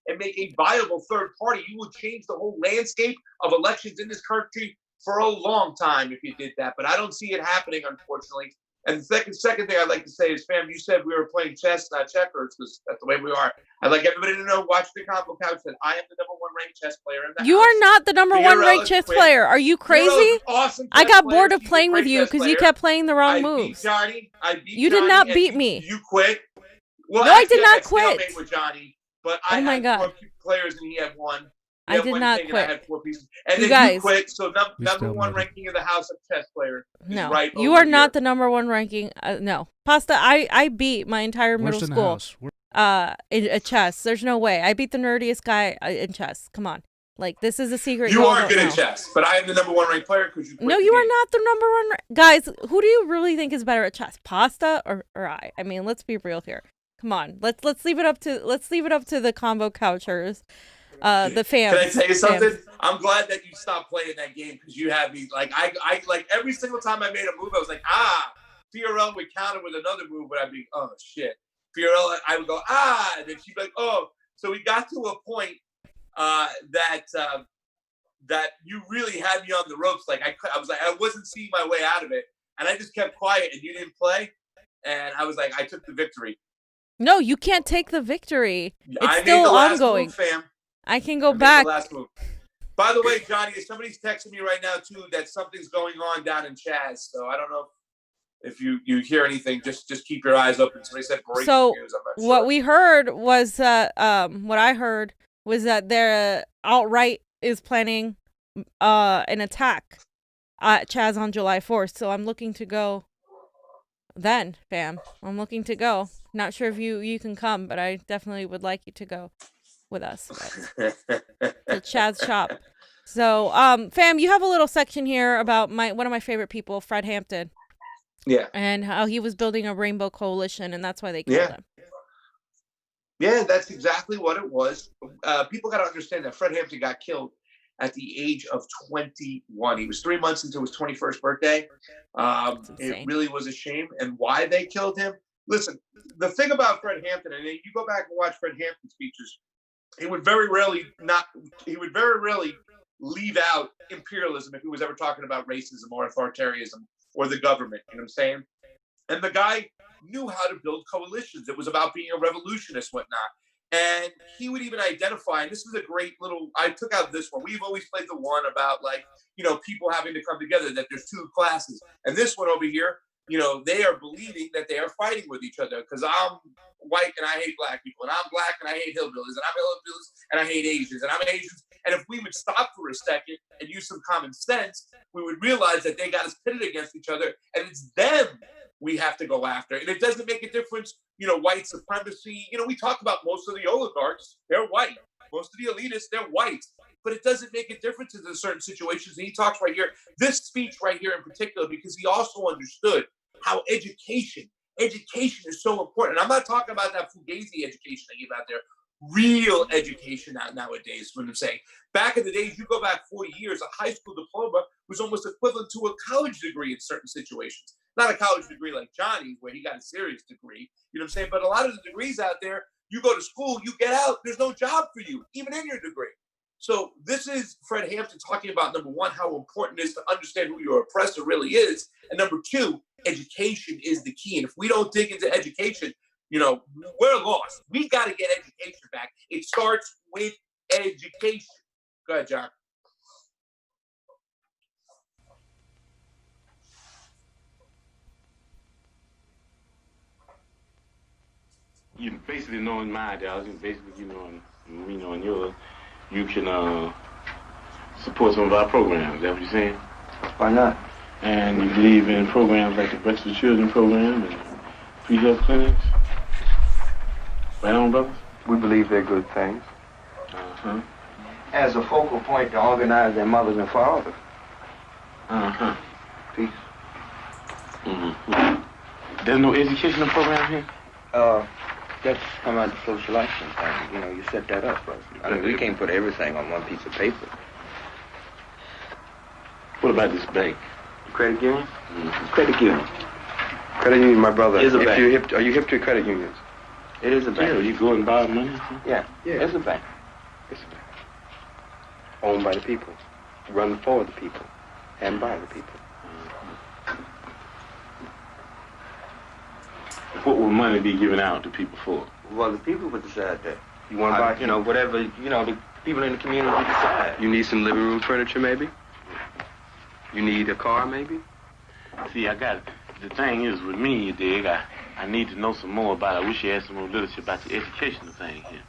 and make a viable third party. You would change the whole landscape of elections in this country for a long time if you did that. But I don't see it happening, unfortunately. And the second thing I'd like to say is, fam, you said we were playing chess, not checkers, because that's the way we are. I'd like everybody to know, watch the Convo Couch, that I am the #1 ranked chess player in the You house. are not the #1 ranked chess player. Are you crazy? Awesome. I got bored of playing with you because you kept playing the wrong moves. Johnny. I beat you did not beat me. You quit. Well, no, I did not quit. With Johnny, but I had 4 players and he had 1. I did not quit. And I had 4 pieces. And you then guys, you quit, so #1 ranking of the house of chess player. No, right you are not the #1 ranking. No, Pasta. I beat my entire middle school in chess. There's no way. I beat the nerdiest guy in chess. Come on, like this is a secret. You are good at chess, but I am the #1 ranked player because you. No, you are not the #1 guys. Who do you really think is better at chess, Pasta or I? I mean, let's be real here. Come on, let's leave it up to the Convo Couchers. The fans. Can I tell you something? I'm glad that you stopped playing that game because you had me like I like every single time I made a move, I was like, Fiorella would counter with another move, but I'd be, oh shit. Fiorella, I would go, and then she'd be like, oh. So we got to a point that you really had me on the ropes. Like I was like, I wasn't seeing my way out of it. And I just kept quiet and you didn't play. And I was like, I took the victory. No, you can't take the victory. It's still still ongoing. Move, fam. I can go back. The last move. By the way, Johnny, somebody's texting me right now too that something's going on down in Chaz. So I don't know if you hear anything. Just keep your eyes open. Somebody said breaking news. I'm not sure. What we heard was what I heard was that their alt-right is planning an attack at Chaz on July 4th. So I'm looking to go. Then, fam, I'm looking to go. Not sure if you can come, but I definitely would like you to go with us to Chad's shop. So, fam, you have a little section here about one of my favorite people, Fred Hampton. Yeah. And how he was building a rainbow coalition, and that's why they killed him. Yeah, that's exactly what it was. People got to understand that Fred Hampton got killed at the age of 21. He was 3 months into his 21st birthday. It really was a shame. And why they killed him? Listen, the thing about Fred Hampton, and you go back and watch Fred Hampton speeches, he would very rarely leave out imperialism if he was ever talking about racism or authoritarianism or the government, you know what I'm saying? And the guy knew how to build coalitions. It was about being a revolutionist, whatnot. And he would even identify, and this is a great little, I took out this one. We've always played the one about people having to come together, that there's 2 classes. And this one over here, they are believing that they are fighting with each other because I'm white and I hate black people, and I'm black and I hate hillbillies, and I'm hillbillies and I hate Asians, and I'm Asians. And if we would stop for a second and use some common sense, we would realize that they got us pitted against each other, and it's them we have to go after. And it doesn't make a difference, white supremacy. We talk about most of the oligarchs, they're white. Most of the elitists, they're white. But it doesn't make a difference in certain situations. And he talks right here, this speech right here in particular, because he also understood how education is so important. And I'm not talking about that fugazi education they give out there. Real education nowadays, what I'm saying. Back in the days, you go back 40 years, a high school diploma was almost equivalent to a college degree in certain situations. Not a college degree like Johnny, where he got a serious degree, you know what I'm saying? But a lot of the degrees out there, you go to school, you get out, there's no job for you, even in your degree. So this is Fred Hampton talking about, #1, how important it is to understand who your oppressor really is. And #2, education is the key. And if we don't dig into education, we're lost. We got to get education back. It starts with education. Go ahead, John. You basically knowing my ideology, basically and me knowing yours, you can support some of our programs. Is that what you're saying? Why not? And you believe in programs like the Breast for Children program and free health clinics? Right on, brothers? We believe they're good things. Uh-huh. As a focal point to organize their mothers and fathers. Uh-huh. Peace. Mm-hmm. There's no educational program here? That's come out the social action thing. You know, you set that up, bro. I mean, we can't put everything on one piece of paper. What about this bank? Credit union? Mm-hmm. Credit union. Credit union, my brother. Is a bank. Are you hip to credit unions? It is a bank. Yeah, you go and borrow money? Yeah, it's a bank. It's a bank. Owned by the people. Run for the people. And by the people. What will money be given out to people for? Well, the people would decide that. You want to buy, you know, whatever, you know, the people in the community decide. You need some living room furniture, maybe? You need a car, maybe? See, the thing is with me, you dig, I need to know some more about it. I wish you had some more literature about the educational thing here.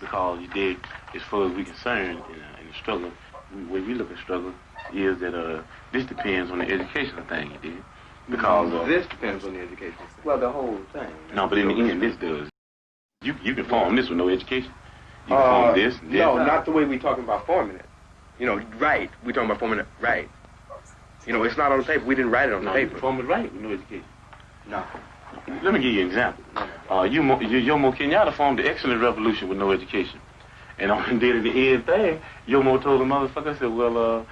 Because, you dig, as far as we're concerned in the struggle, the way we look at struggle is that this depends on the educational thing, you dig. Because this depends on the education. Well, the whole thing. No, but in the end, this does. You can form this with no education. You can form this and this. No, not the way we're talking about forming it. You know, right. We're talking about forming it right. You know, it's not on the paper. We didn't write it on the paper. Form it right with no education. No. Let me give you an example. Jomo Kenyatta formed the excellent revolution with no education. And on the day of the end thing, Jomo told the motherfucker, I said, well,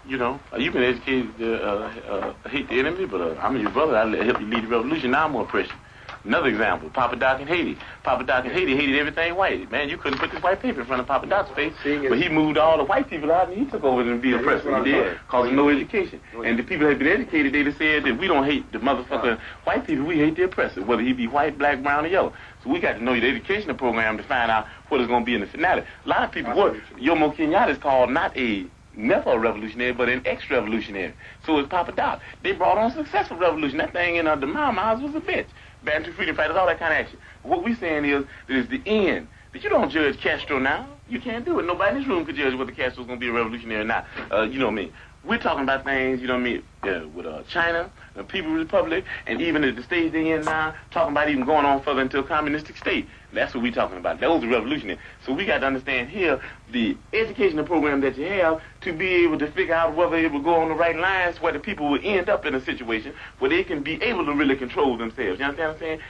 you know, you've been educated to hate the enemy, but I'm your brother. I'll help you lead the revolution. Now I'm more oppression. Another example, Papa Doc in Haiti. Papa Doc in Haiti hated everything white. Man, you couldn't put this white paper in front of Papa Doc's face. But he moved all the white people out and he took over and be oppressor. He did, causing no education. And the people that had been educated, they just said that we don't hate the motherfucking white people, we hate the oppressor, whether he be white, black, brown, or yellow. So we got to know the educational program to find out what it's going to be in the finale. A lot of people, Jomo Kenyatta is called never a revolutionary, but an ex-revolutionary. So is Papa Doc. They brought on a successful revolution. That thing in the Mao's was a bitch. Bantu freedom fighters, all that kind of action. What we're saying is that it's the end. But you don't judge Castro now. You can't do it. Nobody in this room could judge whether Castro's going to be a revolutionary or not. You know what I mean? We're talking about things, you know what I mean, with China, the People's Republic, and even at the stage they're in now, talking about even going on further into a communistic state. That's what we're talking about. Those are revolutionary. So we got to understand here the educational program that you have to be able to figure out whether it will go on the right lines where the people will end up in a situation where they can be able to really control themselves. You understand what I'm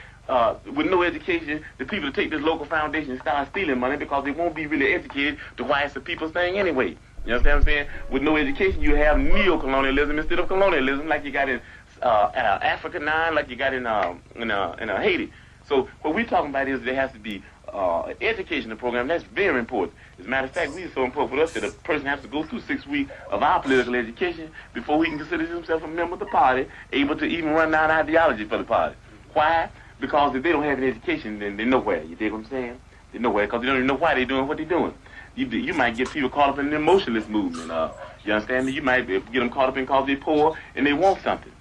saying? With no education, the people take this local foundation and start stealing money because they won't be really educated to why it's a people's thing anyway. You understand what I'm saying? With no education, you have neo-colonialism instead of colonialism, like you got in Africa now, like you got in Haiti. So what we're talking about is there has to be an educational program. That's very important. As a matter of fact, it's so important for us that a person has to go through 6 weeks of our political education before he can consider himself a member of the party, able to even run down ideology for the party. Why? Because if they don't have an education, then they're nowhere. You dig what I'm saying? They're nowhere because they don't even know why they're doing what they're doing. You might get people caught up in the emotionalist movement. You understand me? You might get them caught up in because they're poor and they want something.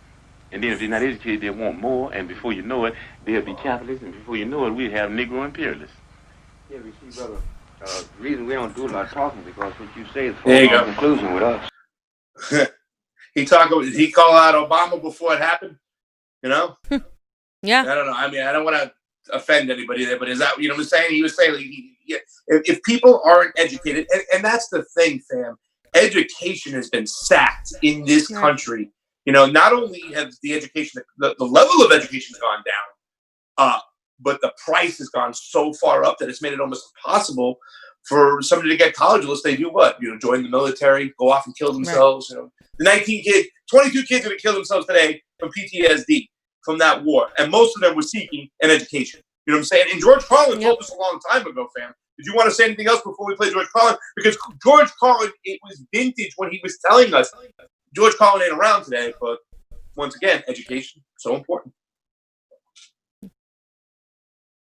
And then if they're not educated, they want more. And before you know it, they'll be capitalists. And before you know it, we'll have Negro imperialists. Yeah, we see, brother. The reason we don't do a lot of talking because what you say is a conclusion with us. Did he call out Obama before it happened? You know? Yeah. I don't know. I mean, I don't want to offend anybody there, but is that, you know what I'm saying? He was saying, like, if people aren't educated, and that's the thing, fam, education has been sacked in this country. You know, not only has the education, the level of education has gone down, but the price has gone so far up that it's made it almost impossible for somebody to get college unless they do what? You know, join the military, go off and kill themselves. Right. You know, the 22 kids are going to kill themselves today from PTSD from that war, and most of them were seeking an education. You know what I'm saying? And George Carlin told us a long time ago, fam. Did you want to say anything else before we play George Carlin? Because George Carlin, it was vintage when he was telling us. George Carlin ain't around today, but once again, education, so important.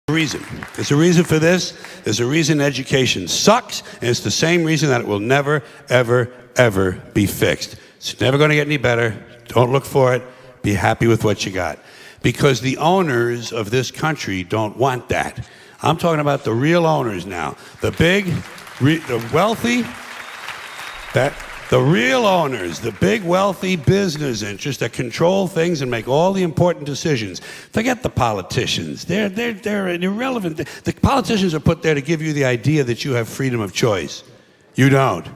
There's a reason for this. There's a reason education sucks, and it's the same reason that it will never, ever, ever be fixed. It's never going to get any better. Don't look for it. Be happy with what you got. Because the owners of this country don't want that. I'm talking about the real owners now. The big, the wealthy, the real owners, the big wealthy business interests that control things and make all the important decisions. Forget the politicians. They're irrelevant. The politicians are put there to give you the idea that you have freedom of choice. You don't.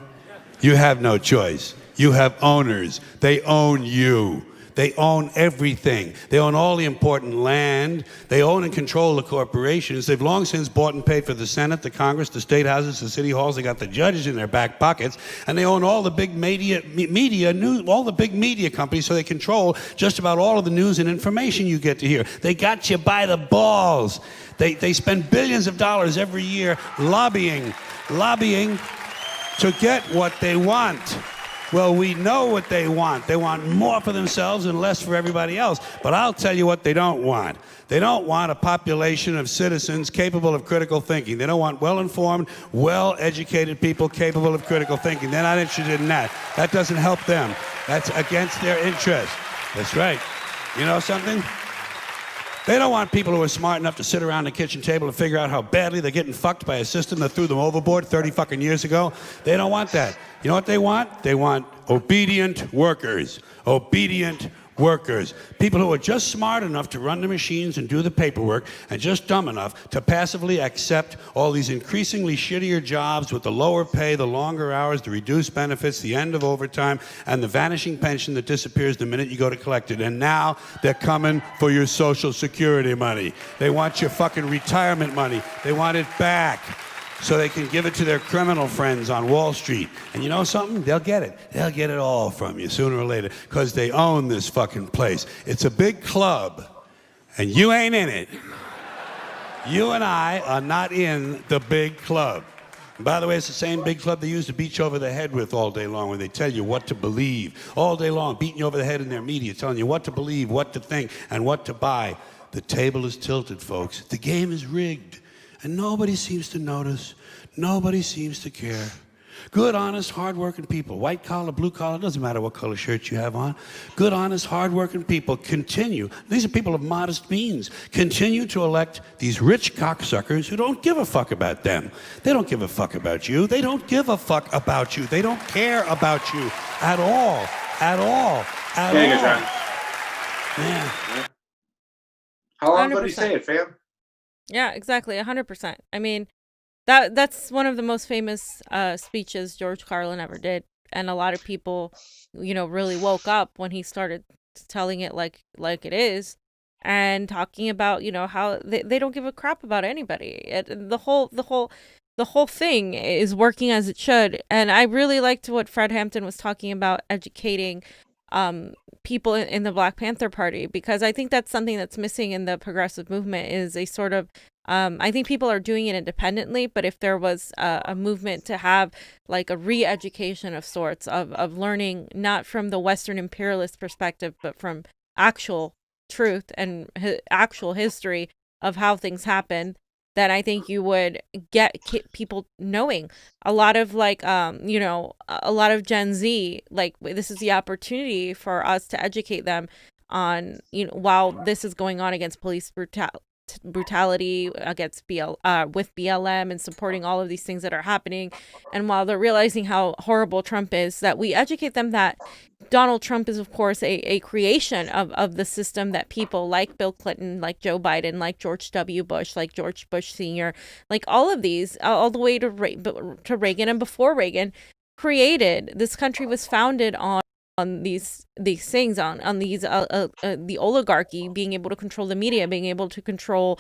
You have no choice. You have owners. They own you. They own everything. They own all the important land. They own and control the corporations. They've long since bought and paid for the Senate, the Congress, the state houses, the city halls. They got the judges in their back pockets, and they own all the big media news, all the big media companies, so they control just about all of the news and information you get to hear. They got you by the balls. They spend billions of dollars every year lobbying to get what they want. Well, we know what they want. They want more for themselves and less for everybody else. But I'll tell you what they don't want. They don't want a population of citizens capable of critical thinking. They don't want well-informed, well-educated people capable of critical thinking. They're not interested in that. That doesn't help them. That's against their interest. That's right. You know something? They don't want people who are smart enough to sit around the kitchen table and figure out how badly they're getting fucked by a system that threw them overboard 30 fucking years ago. They don't want that. You know what they want? They want obedient workers. Obedient workers. People who are just smart enough to run the machines and do the paperwork, and just dumb enough to passively accept all these increasingly shittier jobs with the lower pay, the longer hours, the reduced benefits, the end of overtime, and the vanishing pension that disappears the minute you go to collect it. And now they're coming for your Social Security money. They want your fucking retirement money. They want it back, so they can give it to their criminal friends on Wall Street. And you know something? They'll get it. They'll get it all from you sooner or later, because they own this fucking place. It's a big club, and you ain't in it. You and I are not in the big club. And by the way, it's the same big club they used to beat you over the head with all day long, when they tell you what to believe. All day long, beating you over the head in their media, telling you what to believe, what to think, and what to buy. The table is tilted, folks. The game is rigged. And nobody seems to notice. Nobody seems to care. Good, honest, hard-working people, white collar, blue collar, doesn't matter what color shirt you have on. Good, honest, hard-working people continue. These are people of modest means. Continue to elect these rich cocksuckers who don't give a fuck about them. They don't give a fuck about you. They don't give a fuck about you. They don't care about you at all. At all. At all. Yeah. How long did he say it, fam? Yeah, exactly. 100%. I mean, that's one of the most famous speeches George Carlin ever did. And a lot of people, you know, really woke up when he started telling it like it is, and talking about, you know, how they don't give a crap about anybody. The whole thing is working as it should. And I really liked what Fred Hampton was talking about, educating people in the Black Panther Party, because I think that's something that's missing in the progressive movement, is a sort of I think people are doing it independently, but if there was a movement to have like a re-education of sorts, of learning not from the Western imperialist perspective, but from actual truth and actual history of how things happen, then I think you would get people knowing. A lot of like, you know, a lot of Gen Z, like, this is the opportunity for us to educate them on, you know, while this is going on against police brutality, against with BLM, and supporting all of these things that are happening. And while they're realizing how horrible Trump is, that we educate them that Donald Trump is, of course, a creation of the system that people like Bill Clinton, like Joe Biden, like George W. Bush, like George Bush Sr., like all of these, all the way to Reagan and before Reagan, created. This country was founded on these things, on these the oligarchy being able to control the media, being able to control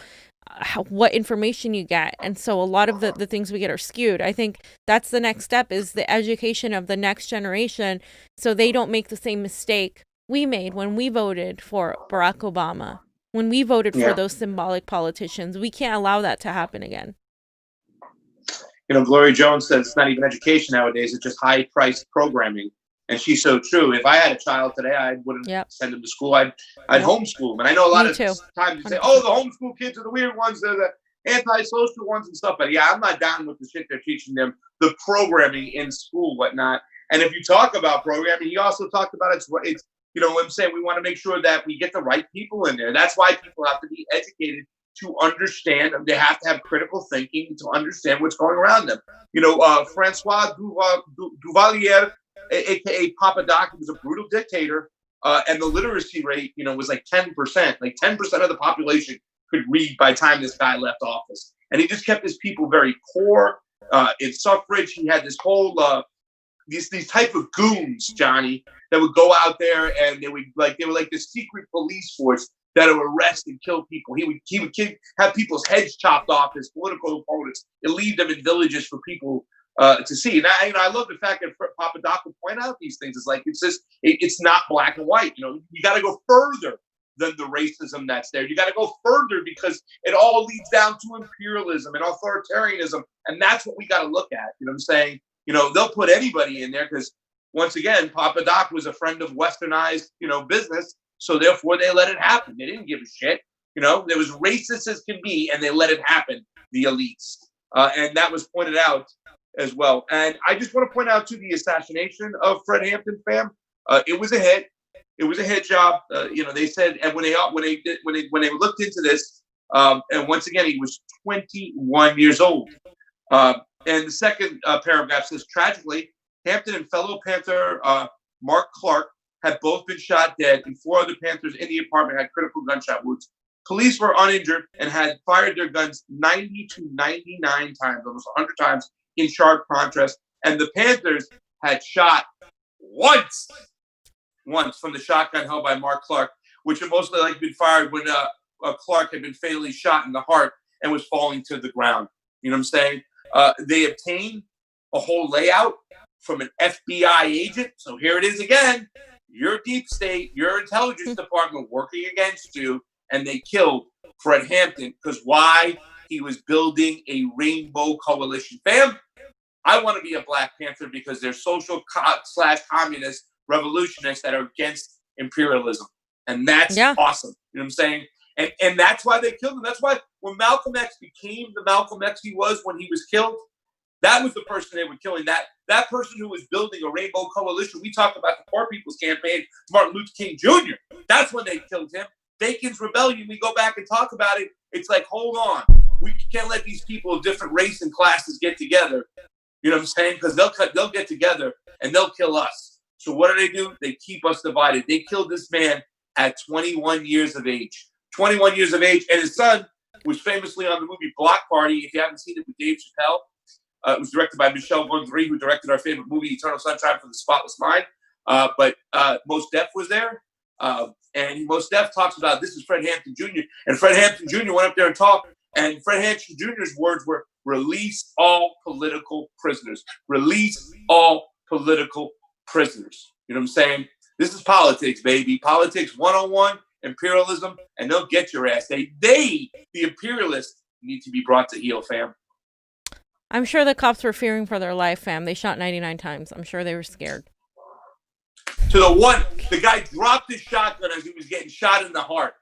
what information you get. And so a lot of the things we get are skewed. I think that's the next step, is the education of the next generation, so they don't make the same mistake we made when we voted for Barack Obama, when we voted for those symbolic politicians. We can't allow that to happen again. You know, Gloria Jones says it's not even education nowadays, it's just high-priced programming. And she's so true. If I had a child today, I wouldn't send him to school. I'd homeschool him. And I know a lot of times you say, oh, the homeschool kids are the weird ones. They're the antisocial ones and stuff. But yeah, I'm not down with the shit they're teaching them, the programming in school, whatnot. And if you talk about programming, he also talked about it's you know what I'm saying? We want to make sure that we get the right people in there. That's why people have to be educated to understand. They have to have critical thinking to understand what's going around them. You know, Francois Duvalier, aka Papa Doc, was a brutal dictator, and the literacy rate, you know, was like 10%. Like 10% of the population could read by the time this guy left office, and he just kept his people very poor. In suffrage, he had this whole these type of goons, Johnny, that would go out there and they were like the secret police force that would arrest and kill people. He would have people's heads chopped off as political opponents and leave them in villages for people to see. And I love the fact that Papa Doc would point out these things. It's like it's not black and white. You got to go further than the racism that's there. You got to go further because it all leads down to imperialism and authoritarianism, and that's what we got to look at. You know what I'm saying? They'll put anybody in there because, once again, Papa Doc was a friend of westernized, business, so therefore they let it happen. They didn't give a shit. There was racist as can be, and they let it happen, the elites. And that was pointed out as well. And I just want to point out, too, the assassination of Fred Hampton, fam. It was a hit. It was a hit job. They said, and when they looked into this, and once again, he was 21 years old. And the second paragraph says, tragically, Hampton and fellow Panther Mark Clark had both been shot dead, and 4 other Panthers in the apartment had critical gunshot wounds. Police were uninjured and had fired their guns 90 to 99 times, almost 100 times, in sharp contrast. And the Panthers had shot once from the shotgun held by Mark Clark, which had mostly been fired when Clark had been fatally shot in the heart and was falling to the ground. You know what I'm saying? They obtained a whole layout from an FBI agent. So here it is again. Your deep state, your intelligence department working against you, and they killed Fred Hampton because why? He was building a rainbow coalition. Fam, I want to be a Black Panther because they're social /communist revolutionists that are against imperialism. And that's awesome. You know what I'm saying? And that's why they killed him. That's why when Malcolm X became the Malcolm X he was when he was killed, that was the person they were killing. That person who was building a rainbow coalition. We talked about the Poor People's Campaign, Martin Luther King Jr. That's when they killed him. Bacon's Rebellion, we go back and talk about it. It's like, hold on. We can't let these people of different race and classes get together. You know what I'm saying? Because they'll get together and they'll kill us. So what do? They keep us divided. They killed this man at 21 years of age. 21 years of age. And his son was famously on the movie Block Party. If you haven't seen it, with Dave Chappelle. It was directed by Michel Gondry, who directed our favorite movie, Eternal Sunshine of the Spotless Mind. But Mos Def was there. And Mos Def talks about this is Fred Hampton Jr. And Fred Hampton Jr. went up there and talked. And Fred Hampton Jr.'s words were, release all political prisoners. Release all political prisoners. You know what I'm saying? This is politics, baby. Politics 101, imperialism, and they'll get your ass. They, the imperialists, need to be brought to heel, fam. I'm sure the cops were fearing for their life, fam. They shot 99 times. I'm sure they were scared. To the guy dropped his shotgun as he was getting shot in the heart.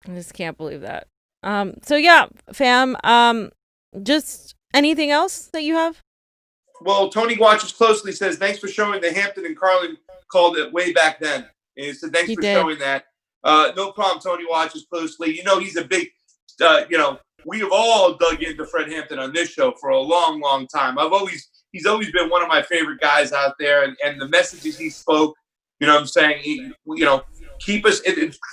I just can't believe that. So yeah, fam, just anything else that you have? Well, Tony Watches Closely says, thanks for showing the Hampton and Carlin called it way back then. And he said, thanks for showing that. No problem, Tony Watches Closely. He's a big, we have all dug into Fred Hampton on this show for a long, long time. He's always been one of my favorite guys out there, and the messages he spoke, you know what I'm saying? Keep us.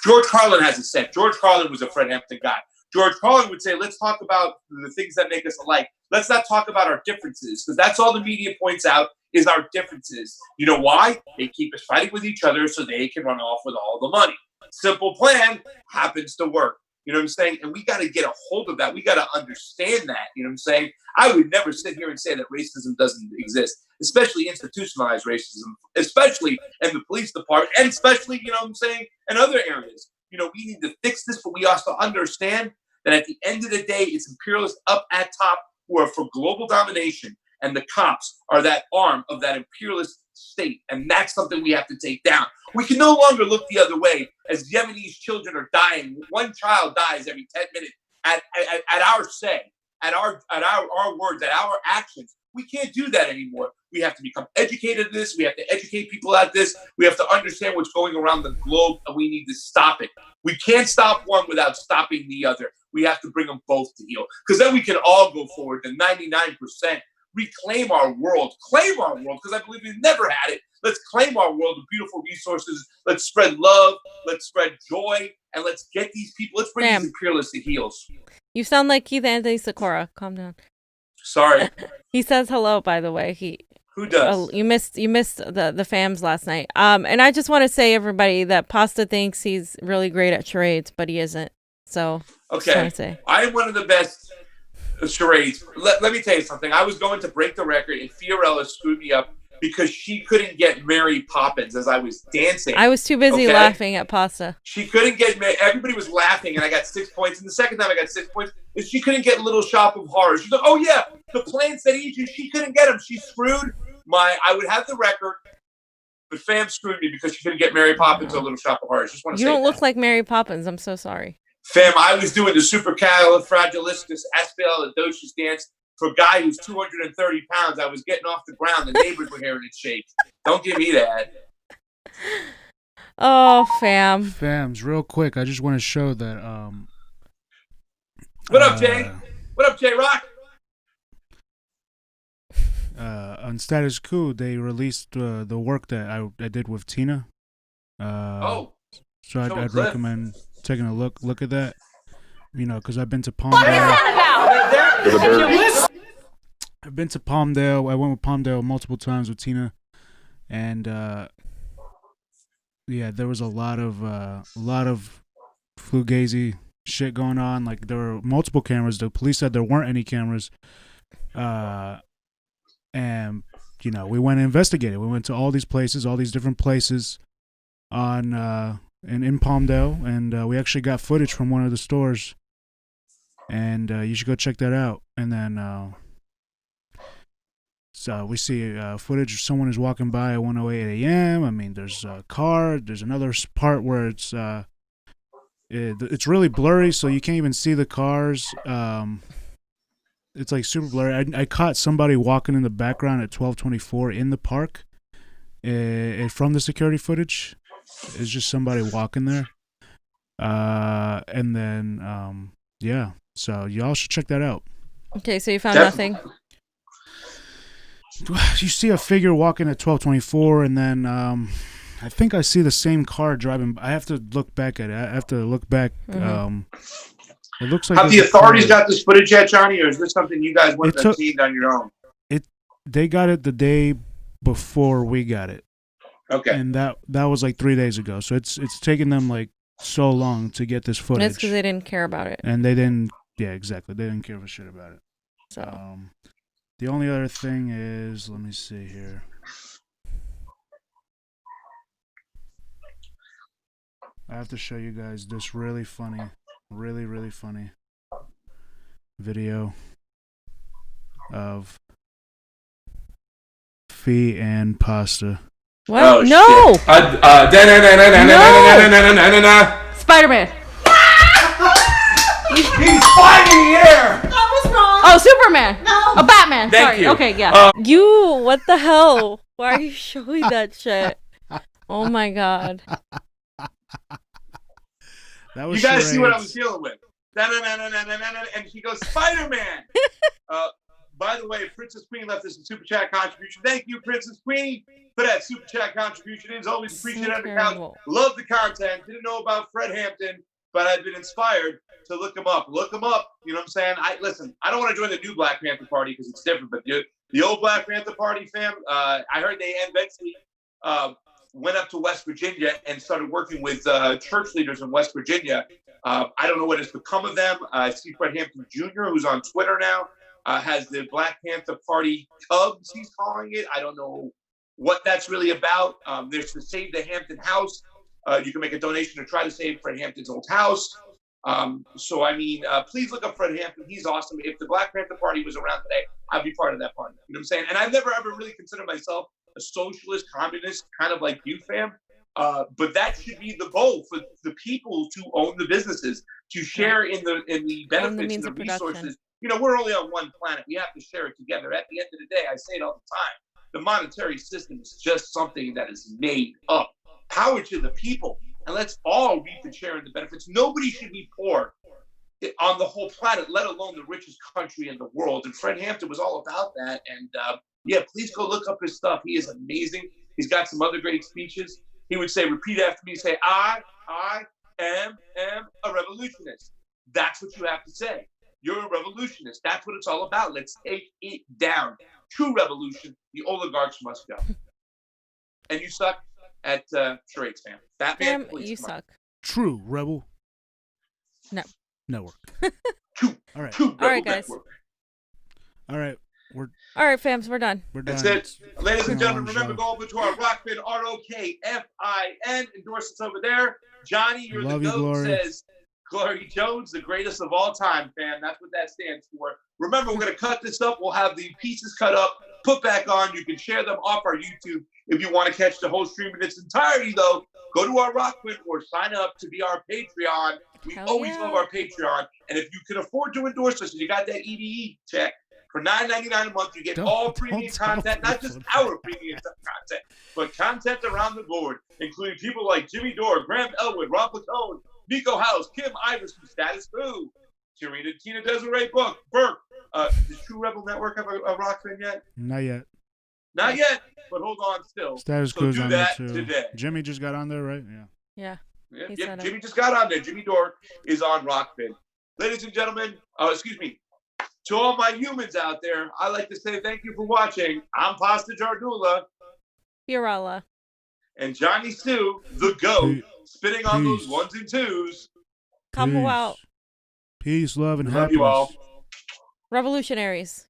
George Carlin has it said. George Carlin was a Fred Hampton guy. George Carlin would say, let's talk about the things that make us alike. Let's not talk about our differences, because that's all the media points out is our differences. You know why? They keep us fighting with each other so they can run off with all the money. Simple plan happens to work. You know what I'm saying? And we got to get a hold of that. We got to understand that. You know what I'm saying? I would never sit here and say that racism doesn't exist, especially institutionalized racism, especially in the police department, and especially, you know what I'm saying, in other areas. We need to fix this, but we also understand that at the end of the day, it's imperialists up at top who are for global domination, and the cops are that arm of that imperialist state. And that's something we have to take down. We can no longer look the other way as Yemenis children are dying. One child dies every 10 minutes at our say, at our words, at our actions. We can't do that anymore. We have to become educated in this. We have to educate people at this. We have to understand what's going around the globe, and we need to stop it. We can't stop one without stopping the other. We have to bring them both to heel, because then we can all go forward. The 99%. Reclaim our world. Claim our world, because I believe we've never had it. Let's claim our world with beautiful resources. Let's spread love. Let's spread joy. And let's get these people. Let's bring these imperialists to heels. You sound like Keith Anthony Sikora. Calm down. Sorry. He says hello, by the way. Who does? You missed the fams last night. And I just want to say, everybody, that Pasta thinks he's really great at charades, but he isn't. So okay, I'm one of the best charades. Let me tell you something. I was going to break the record, and Fiorella screwed me up because she couldn't get Mary Poppins as I was dancing. I was too busy laughing at Pasta. She couldn't get everybody was laughing, and I got 6 points. And the second time I got 6 points, is she couldn't get Little Shop of Horrors. She's like, oh yeah, the plants that eat you. She couldn't get them. She screwed I would have the record, but fam screwed me because she couldn't get Mary Poppins or Little Shop of Horrors. Just want to say you don't look like Mary Poppins. I'm so sorry. Fam, I was doing the supercalifragilisticexpialidocious dance for a guy who's 230 pounds. I was getting off the ground. The neighbors were hearing it shake. Don't give me that. Oh, fam. Fams, real quick, I just want to show that. What up, Jay? What up, Jay Rock? On Status Quo, they released the work that I did with Tina. So I'd recommend taking a look at that. You know, because I've been to Palmdale. What is that about? I've been to Palmdale. I went with Palmdale multiple times with Tina, and yeah, there was a lot of fugazi shit going on. Like, there were multiple cameras. The police said there weren't any cameras. And, you know, we went and investigated. We went to all these different places in Palmdale, and we actually got footage from one of the stores. And you should go check that out. And then so we see footage of someone is walking by at 1:08 a.m. I mean, there's a car. There's another part where it's really blurry, so you can't even see the cars. It's like super blurry. I caught somebody walking in the background at 12:24 in the park. From the security footage, it's just somebody walking there. And then yeah, so y'all should check that out. Okay, so you found nothing. You see a figure walking at 12:24, and then I think I see the same car driving. I have to look back at it. I have to look back. It looks like. Have the authorities got this footage yet, Johnny, or is this something you guys went and seen on your own? They got it the day before we got it. Okay. And that was like 3 days ago. So it's taken them like so long to get this footage. It's because they didn't care about it. And they didn't. Yeah, exactly. They didn't care for shit about it. So. The only other thing is, let me see here. I have to show you guys this really funny, really funny video of Fee and Pasta. What? Oh, no! Spider-Man. He's flying in the air! Oh, Superman! No! Oh, Batman! Thank Sorry. you. Okay, yeah. What the hell? Why are you showing that shit? Oh my god. That was you guys see what I was dealing with. And he goes, Spider-Man! By the way, Princess Queen left us a super chat contribution. Thank you, Princess Queen, for that super chat contribution. It is always appreciated on the couch. Love the content. Didn't know about Fred Hampton, but I've been inspired to look him up. Look him up. You know what I'm saying? Listen, I don't want to join the new Black Panther Party because it's different, but the old Black Panther Party, fam, I heard they eventually went up to West Virginia and started working with church leaders in West Virginia. I don't know what has become of them. I see Fred Hampton Jr., who's on Twitter now, has the Black Panther Party Cubs, he's calling it. I don't know what that's really about. There's the Save the Hampton House. You can make a donation to try to save Fred Hampton's old house. So, I mean, please look up Fred Hampton. He's awesome. If the Black Panther Party was around today, I'd be part of that party. You know what I'm saying? And I've never ever really considered myself a socialist, communist, kind of like you, fam. But that should be the goal for the people to own the businesses, to share in the benefits and the resources. You know, we're only on one planet. We have to share it together. At the end of the day, I say it all the time. The monetary system is just something that is made up. Power to the people. And let's all reap the share in the benefits. Nobody should be poor on the whole planet, let alone the richest country in the world. And Fred Hampton was all about that. And yeah, please go look up his stuff. He is amazing. He's got some other great speeches. He would say, repeat after me, say, I am a revolutionist. That's what you have to say. You're a revolutionist. That's what it's all about. Let's take it down. true revolution. The oligarchs must go. And you suck at charades, fam. Batman, please, you come on. suck. True rebel. No. Network. All right. All right, guys. Network. All right. All right, fams, we're done. That's it. Ladies and gentlemen, remember, go over to our ROKFIN, ROKFIN, endorse us over there. Johnny, you're the GOAT, says Glory Jones, the greatest of all time, fam. That's what that stands for. Remember, we're going to cut this up. We'll have the pieces cut up, put back on. You can share them off our YouTube if you want to catch the whole stream in its entirety, though. Go to our ROKFIN or sign up to be our Patreon. We always love our Patreon. And if you can afford to endorse us and you got that EDE check, for $9.99 a month, you get all premium content, not just our premium content, but content around the board, including people like Jimmy Dore, Graham Elwood, Rob Lacone, Nico House, Kim Iverson, Status Quo, Tina Desiree Burke. Does True Rebel Network have a ROKFIN yet? Not yet. Not yet, but hold on still. Status Quo's do on that there too. Today. Jimmy just got on there, right? Yeah. Yeah, Jimmy just got on there. Jimmy Dore is on ROKFIN. Ladies and gentlemen, to all my humans out there, I'd like to say thank you for watching. I'm Pasta Jardula. Fiorella. And Johnny Sue, the GOAT, spitting on those ones and twos. Convo out. Peace, love, and happiness. Love you all. Revolutionaries.